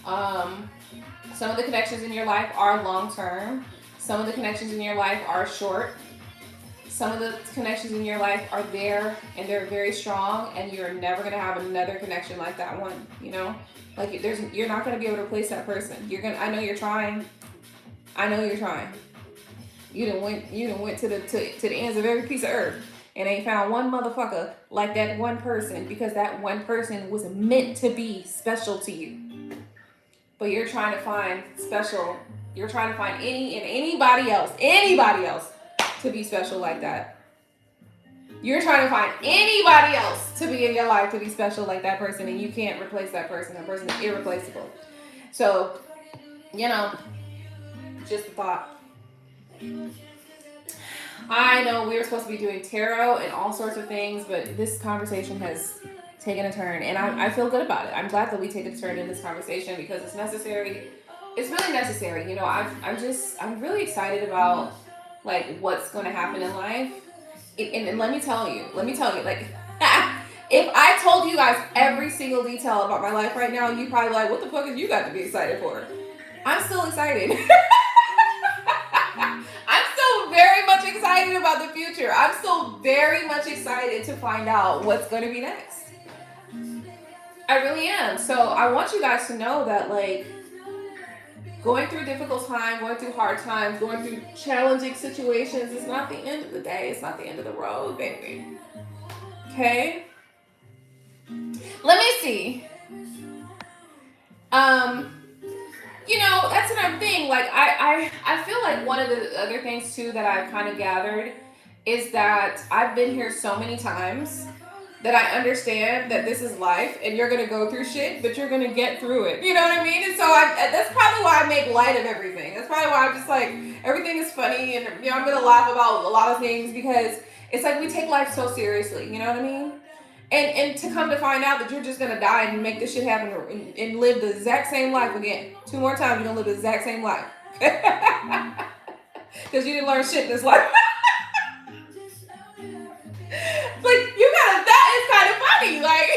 Speaker 1: some of the connections in your life are long-term. Some of the connections in your life are short. Some of the connections in your life are there and they're very strong, and you're never gonna have another connection like that one. Like you're not gonna be able to replace that person. I know you're trying. You done went to the ends of every piece of earth and ain't found one motherfucker like that one person, because that one person was meant to be special to you. But you're trying to find special. You're trying to find anybody else to be special like that. You're trying to find anybody else to be in your life to be special like that person, and you can't replace that person. That person is irreplaceable. So, just a thought. I know we were supposed to be doing tarot and all sorts of things, but this conversation has taken a turn, and I feel good about it. I'm glad that we take a turn in this conversation because it's necessary. It's really necessary. I'm really excited about like what's going to happen in life. And let me tell you, like, if I told you guys every single detail about my life right now, you'd probably be like, what the fuck have you got to be excited for? I'm still excited. I'm still very much excited about the future. I'm still very much excited to find out what's going to be next. I really am. So I want you guys to know that, like, going through difficult times, going through hard times, going through challenging situations is not the end of the day. It's not the end of the road, baby. Okay? Let me see. That's another thing. Like, I feel like one of the other things, too, that I've kind of gathered is that I've been here so many times that I understand that this is life and you're going to go through shit, but you're going to get through it. You know what I mean? And so that's probably why I make light of everything. That's probably why I'm just like, everything is funny, and I'm going to laugh about a lot of things, because it's like we take life so seriously. You know what I mean? And to come to find out that you're just going to die and make this shit happen and live the exact same life again. 2 more times, you're going to live the exact same life. Because you didn't learn shit in this life. Like, that is kind of funny. Like,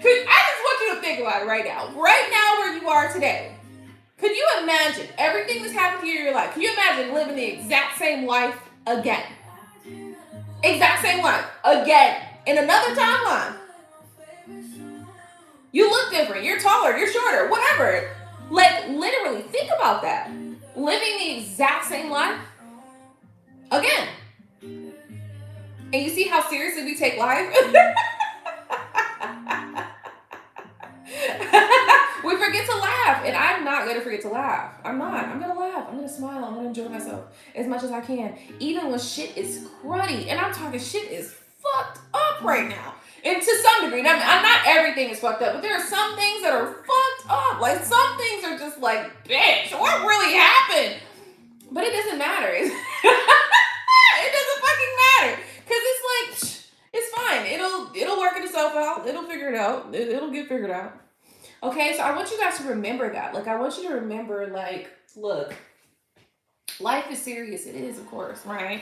Speaker 1: cause I just want you to think about it right now. Right now where you are today. Could you imagine everything that's happened to you in your life? Can you imagine living the exact same life again? Exact same life again in another timeline. You look different. You're taller. You're shorter. Whatever. Like, literally, think about that. Living the exact same life again. And you see how seriously we take life? We forget to laugh. And I'm not going to forget to laugh. I'm not. I'm going to laugh. I'm going to smile. I'm going to enjoy myself as much as I can. Even when shit is cruddy. And I'm talking shit is fucked up right now. And to some degree, I mean, not everything is fucked up, but there are some things that are fucked up. Like, some things are just like, bitch, what really happened? But it doesn't matter. It doesn't fucking matter. Because it's like, it's fine. It'll work itself out. It'll figure it out. It'll get figured out. Okay, so I want you guys to remember that. Like, I want you to remember, like, look, life is serious. It is, of course, right?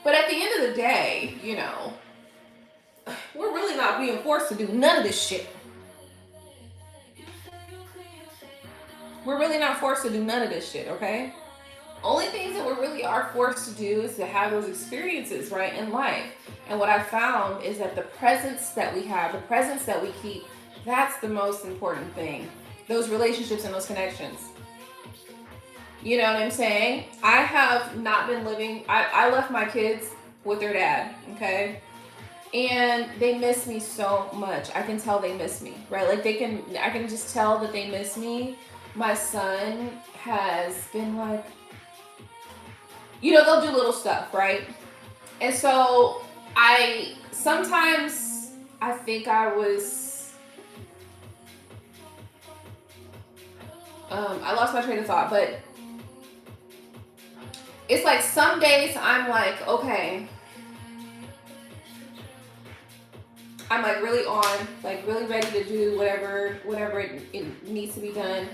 Speaker 1: But at the end of the day, you know, we're really not being forced to do none of this shit. We're really not forced to do none of this shit, okay? Only things that we really are forced to do is to have those experiences, right, in life. And what I found is that the presence that we have, the presence that we keep, that's the most important thing. Those relationships and those connections. You know what I'm saying? I have not been living, I left my kids with their dad, okay? And they miss me so much. I can tell they miss me, right? Like I can just tell that they miss me. My son has been like, you know, they'll do little stuff, right? And so sometimes I think I lost my train of thought, but it's like some days I'm like, okay, I'm like really on, like really ready to do whatever it needs to be done.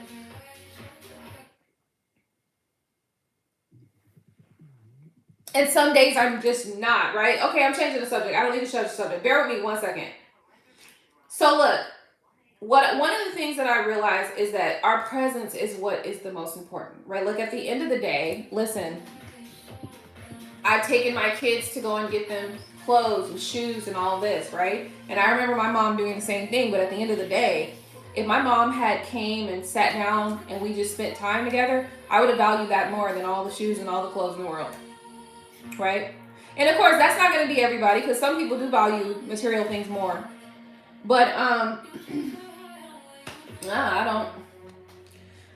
Speaker 1: And some days I'm just not, right? Okay, I'm changing the subject. I don't need to change the subject. Bear with me 1 second. So look, one of the things that I realize is that our presence is what is the most important, right? Like at the end of the day, listen, I've taken my kids to go and get them clothes and shoes and all this, right? And I remember my mom doing the same thing, but at the end of the day, if my mom had came and sat down and we just spent time together, I would have valued that more than all the shoes and all the clothes in the world, right? And of course, that's not going to be everybody, because some people do value material things more. But I don't.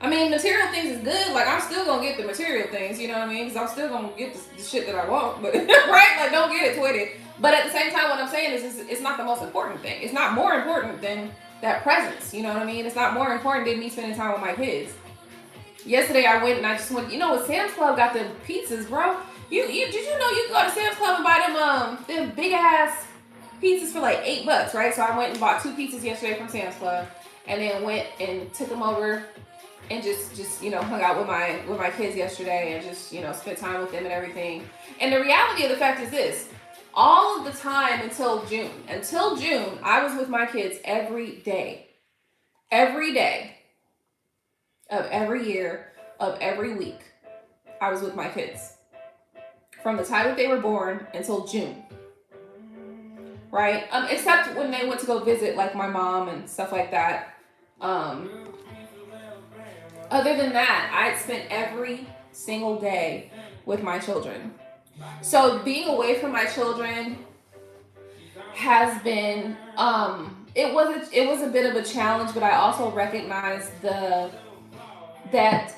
Speaker 1: I mean, material things is good. Like, I'm still gonna get the material things, you know what I mean? Because I'm still gonna get the shit that I want, but right? Like, don't get it twisted. But at the same time, what I'm saying is it's not the most important thing. It's not more important than that presence, you know what I mean? It's not more important than me spending time with my kids. Yesterday, I went and I just went, you know what, Sam's Club got the pizzas, bro. Did you know you can go to Sam's Club and buy them big ass pizzas for like $8, right? So I went and bought 2 pizzas yesterday from Sam's Club, and then went and took them over and just you know, hung out with my kids yesterday and just, you know, spent time with them and everything. And the reality of the fact is this: all of the time until June, I was with my kids every day of every year, of every week. I was with my kids from the time that they were born until June, right? Except when they went to go visit, like my mom and stuff like that. Other than that, I spent every single day with my children. So being away from my children has been, it was a bit of a challenge, but I also recognize that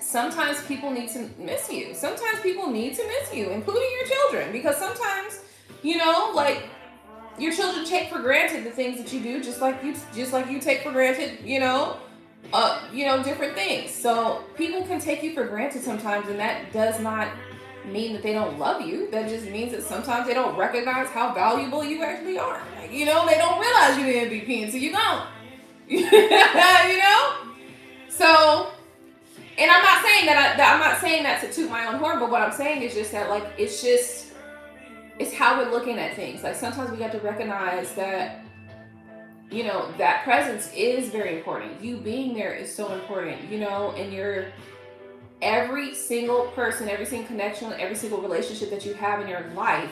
Speaker 1: sometimes people need to miss you. Sometimes people need to miss you, including your children, because sometimes, you know, like, your children take for granted the things that you do, just like you take for granted, different things. So people can take you for granted sometimes, and that does not mean that they don't love you. That just means that sometimes they don't recognize how valuable you actually are. Like, you know, they don't realize you're the MVP until you don't. You know? So, and I'm not saying that to toot my own horn, but what I'm saying is just that, like, it's how we're looking at things. Like, sometimes we got to recognize that, you know, that presence is very important. You being there is so important, you know, and every single person, every single connection, every single relationship that you have in your life,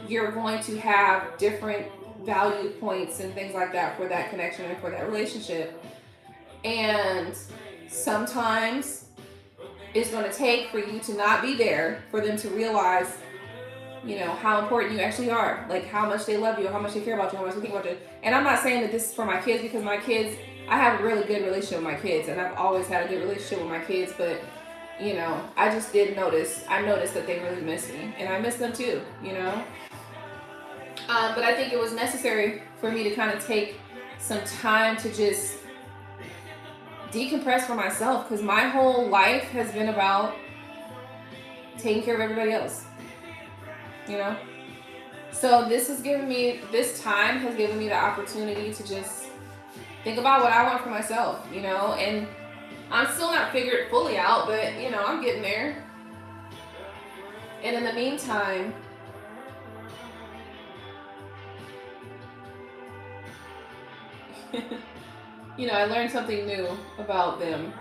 Speaker 1: you're going to have different value points and things like that for that connection and for that relationship. And sometimes it's going to take for you to not be there for them to realize, you know, how important you actually are, like how much they love you, how much they care about you, how much they think about you. And I'm not saying that this is for my kids, because my kids, I have a really good relationship with my kids, and I've always had a good relationship with my kids, but you know, I just did notice, I noticed that they really miss me, and I miss them too, you know. But I think it was necessary for me to kind of take some time to just decompress for myself, because my whole life has been about taking care of everybody else, you know. So this has given me, this time has given me the opportunity to just think about what I want for myself, you know. And I'm still not figured fully out, but you know, I'm getting there. And in the meantime, you know, I learned something new about them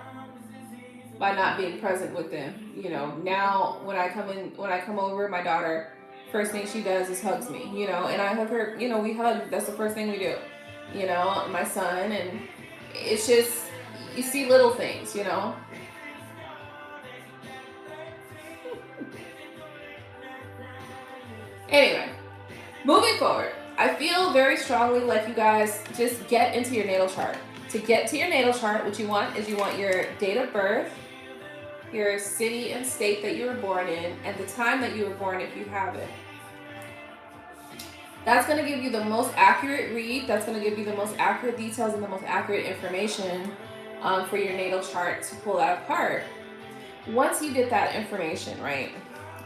Speaker 1: by not being present with them. You know, now when I come over, my daughter, first thing she does is hugs me, you know, and I hug her, you know, we hug, that's the first thing we do, you know, my son. And it's just, you see little things, you know. Anyway, moving forward, I feel very strongly like you guys just get into your natal chart. To get to your natal chart, what you want is you want your date of birth, your city and state that you were born in, and the time that you were born if you have it. That's going to give you the most accurate read. That's going to give you the most accurate details and the most accurate information for your natal chart to pull that apart. Once you get that information, right,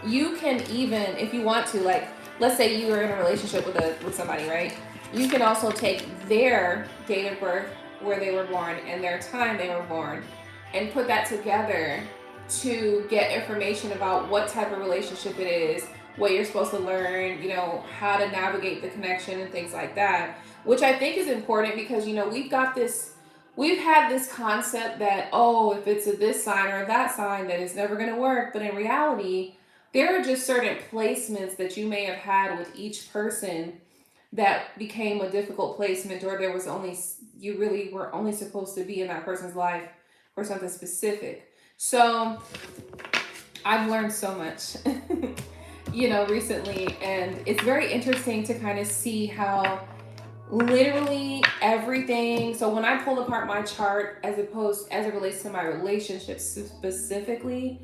Speaker 1: you can even, if you want to, like, let's say you were in a relationship with somebody, right? You can also take their date of birth, where they were born, and their time they were born, and put that together to get information about what type of relationship it is, what you're supposed to learn, you know, how to navigate the connection and things like that, which I think is important, because, you know, we've had this concept that, oh, if it's a this sign or that sign, that it's never going to work. But in reality, there are just certain placements that you may have had with each person that became a difficult placement, or there was only, you really were only supposed to be in that person's life for something specific. So I've learned so much, you know, recently, and it's very interesting to kind of see how literally everything. So when I pulled apart my chart, as it relates to my relationships specifically,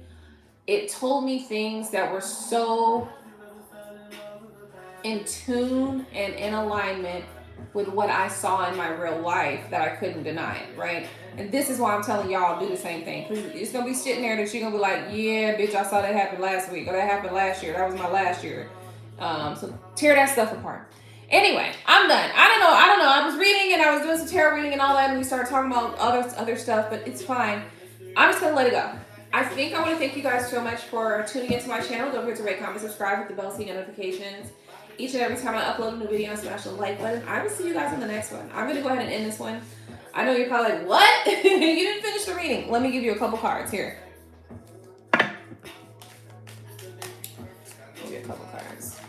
Speaker 1: it told me things that were so in tune and in alignment with what I saw in my real life that I couldn't deny it, right? And this is why I'm telling y'all, do the same thing, because it's gonna be sitting there that you're gonna be like, yeah, bitch, I saw that happen last week, or that happened last year, that was my last year. So tear that stuff apart. Anyway, I'm done. I don't know. I was reading, and I was doing some tarot reading and all that, and we started talking about other stuff, but it's fine. I'm just gonna let it go. I think I want to thank you guys so much for tuning into my channel. Don't forget to rate, comment, subscribe, hit the bell so you get notifications each and every time I upload a new video, and smash the like button. I will see you guys in the next one. I'm going to go ahead and end this one. I know you're probably like, what? You didn't finish the reading. Let me give you a couple cards here. Give you a couple cards.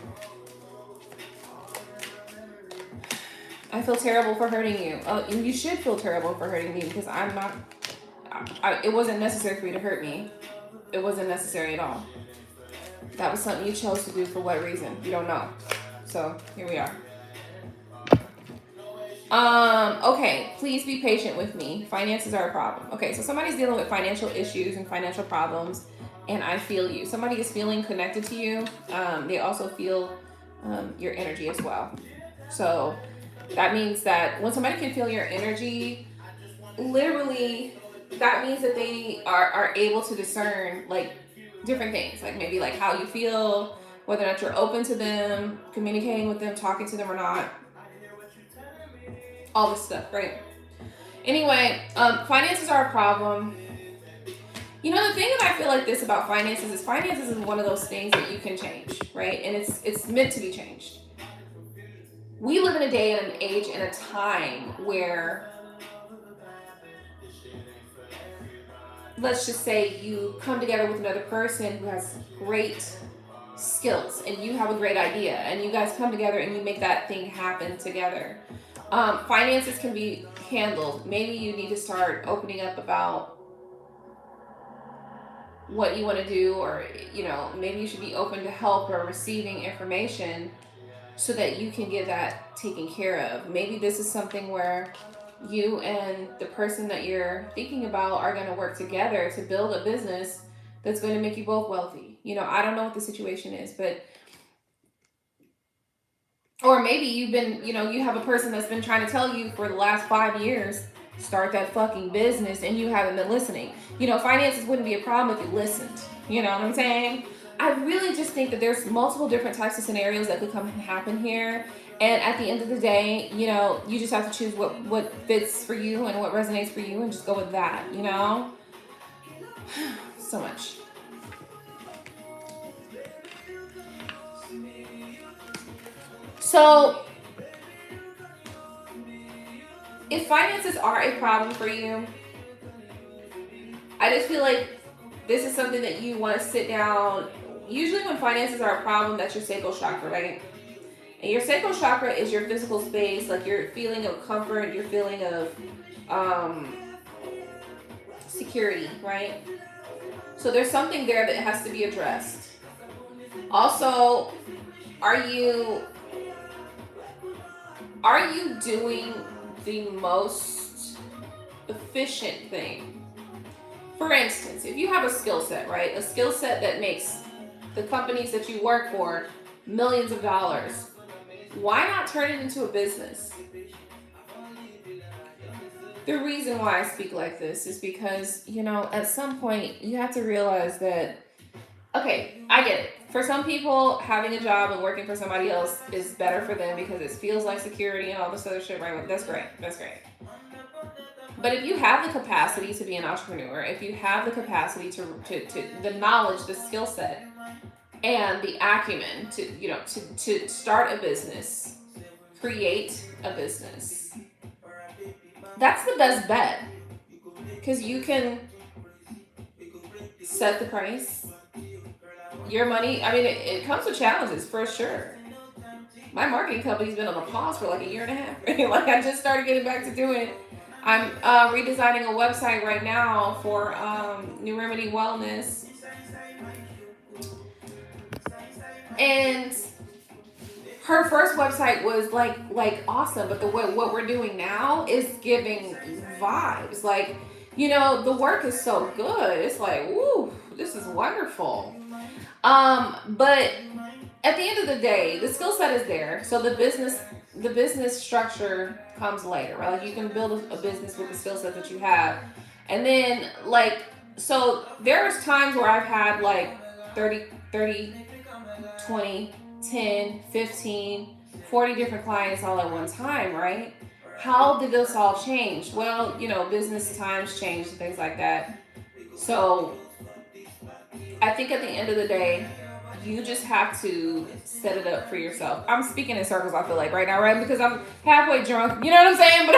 Speaker 1: I feel terrible for hurting you. You should feel terrible for hurting me, because I'm not, it wasn't necessary for you to hurt me. It wasn't necessary at all. That was something you chose to do. For what reason? You don't know. So here we are. Okay, please be patient with me. Finances are a problem. Okay, so somebody's dealing with financial issues and financial problems, and I feel you. Somebody is feeling connected to you. They also feel your energy as well. So that means that when somebody can feel your energy, literally, that means that they are able to discern, like, different things, like maybe like how you feel, whether or not you're open to them, communicating with them, talking to them or not, all this stuff, right? Anyway, finances are a problem. You know, the thing that I feel like this about finances is one of those things that you can change, right? And it's meant to be changed. We live in a day and an age and a time where let's just say you come together with another person who has great skills and you have a great idea and you guys come together and you make that thing happen together. Finances can be handled. Maybe you need to start opening up about what you want to do, or maybe you should be open to help or receiving information so that you can get that taken care of. Maybe this is something where you and the person that you're thinking about are going to work together to build a business that's going to make you both wealthy. I don't know what the situation is, but or maybe you've been, you have a person that's been trying to tell you for the last 5 years, start that fucking business, and you haven't been listening. Finances wouldn't be a problem if you listened. You know what I'm saying? I really just think that there's multiple different types of scenarios that could come and happen here. And at the end of the day, you just have to choose what fits for you and what resonates for you and just go with that, So much. So, if finances are a problem for you, I just feel like this is something that you want to sit down. Usually when finances are a problem, that's your sacral chakra, right? And your sacral chakra is your physical space, like your feeling of comfort, your feeling of security, right? So there's something there that has to be addressed. Also, are you doing the most efficient thing? For instance, if you have a skill set, right? A skill set that makes the companies that you work for millions of dollars, why not turn it into a business? The reason why I speak like this is because, at some point you have to realize that, okay, I get it. For some people, having a job and working for somebody else is better for them because it feels like security and all this other shit, right? That's great. That's great. But if you have the capacity to be an entrepreneur, if you have the capacity to the knowledge, the skill set, and the acumen to start a business, create a business, that's the best bet. Because you can set the price. Your money, it comes with challenges for sure. My marketing company's been on a pause for like a year and a half. Like I just started getting back to doing it. I'm redesigning a website right now for New Remedy Wellness. And her first website was like awesome, but what we're doing now is giving vibes. Like, the work is so good. It's like, woo, this is wonderful. But at the end of the day, the skill set is there. So the business structure comes later, right? Like you can build a business with the skill set that you have. And then so there's times where I've had like 30, 20, 10, 15, 40 different clients all at one time, right? How did this all change? Well, business times change and things like that. So I think at the end of the day, you just have to set it up for yourself. I'm speaking in circles, I feel like, right now, right? Because I'm halfway drunk. You know what I'm saying? But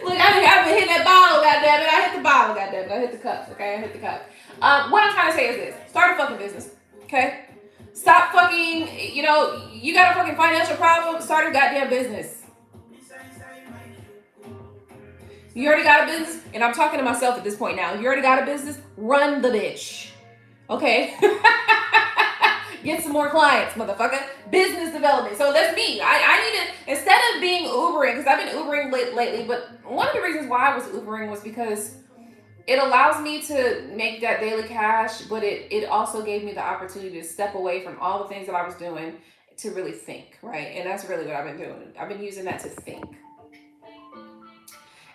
Speaker 1: look, I've been hitting that bottle, goddammit. I hit the bottle, goddammit. I hit the cup, okay? I hit the cup. What I'm trying to say is this. Start a fucking business, okay? Stop fucking, you got a fucking financial problem, start a goddamn business. You already got a business, and I'm talking to myself at this point now. You already got a business, run the bitch. Okay? Get some more clients, motherfucker. Business development. So that's me. I need to, instead of being Ubering, because I've been Ubering lately, but one of the reasons why I was Ubering was because it allows me to make that daily cash, but it also gave me the opportunity to step away from all the things that I was doing to really think, right? And that's really what I've been doing. I've been using that to think.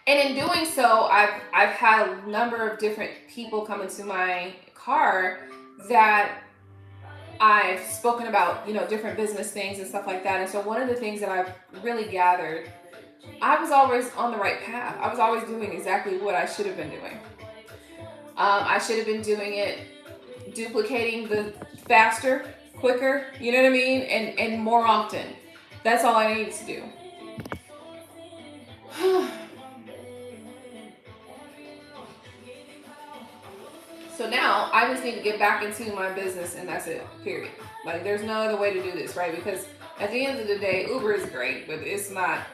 Speaker 1: And in doing so, I've had a number of different people come into my car that I've spoken about, different business things and stuff like that. And so one of the things that I've really gathered, I was always on the right path. I was always doing exactly what I should have been doing. I should have been doing it, duplicating the faster, quicker, you know what I mean? And more often. That's all I needed to do. So now I just need to get back into my business, and that's it, period. Like, there's no other way to do this, right? Because at the end of the day, Uber is great, but it's not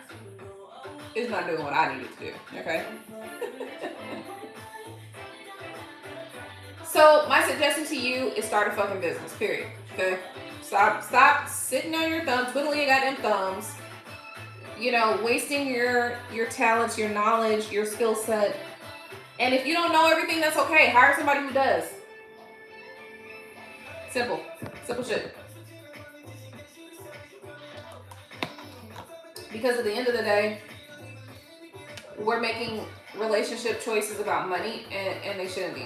Speaker 1: doing what I need it to do, okay? So my suggestion to you is start a fucking business, period, okay? Stop sitting on your thumb, twiddling your goddamn thumbs, you know, wasting your talents, your knowledge, your skill set. And if you don't know everything, that's okay. Hire somebody who does. Simple shit. Because at the end of the day, we're making relationship choices about money, and they shouldn't be.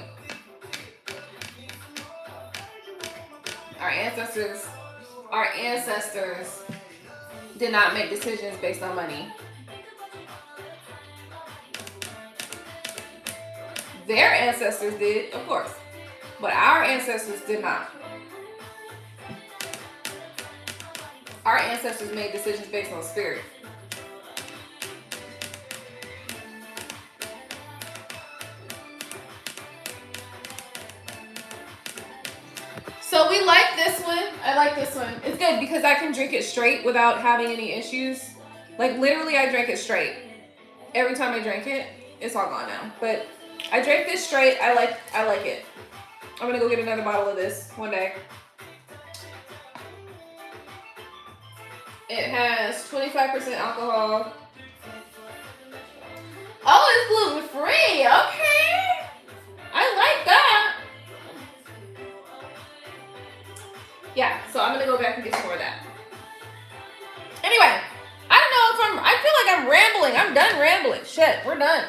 Speaker 1: Our ancestors did not make decisions based on money. Their ancestors did, of course, but our ancestors did not. Our ancestors made decisions based on spirit. So we like this one. I like this one. It's good because I can drink it straight without having any issues. Like, literally, I drink it straight. Every time I drink it, it's all gone now. But I drank this straight. I like it. I'm gonna go get another bottle of this one day. It has 25% alcohol. Oh, it's gluten-free. Okay. I like that. Yeah, so I'm gonna go back and get some more of that. Anyway, I don't know if I feel like I'm rambling. I'm done rambling. Shit, we're done.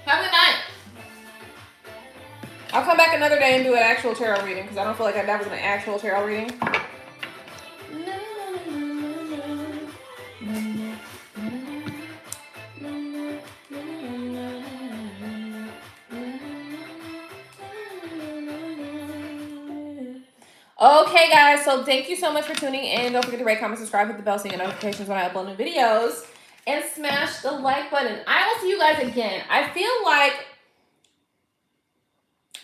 Speaker 1: Have a good night. I'll come back another day and do an actual tarot reading because I don't feel like that was an actual tarot reading. Okay, guys, so thank you so much for tuning in. Don't forget to rate, comment, subscribe, hit the bell so you get notifications when I upload new videos, and smash the like button. I will see you guys again. I feel like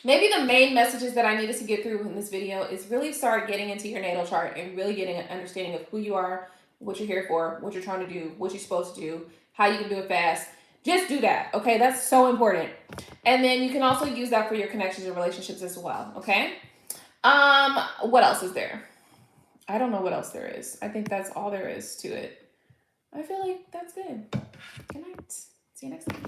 Speaker 1: maybe the main messages that I needed to get through in this video is really start getting into your natal chart and really getting an understanding of who you are, what you're here for, what you're trying to do, what you're supposed to do, how you can do it fast. Just do that, okay? That's so important. And then you can also use that for your connections and relationships as well, okay? What else is there? I don't know what else there is. I think that's all there is to it. I feel like that's good. Good night. See you next time.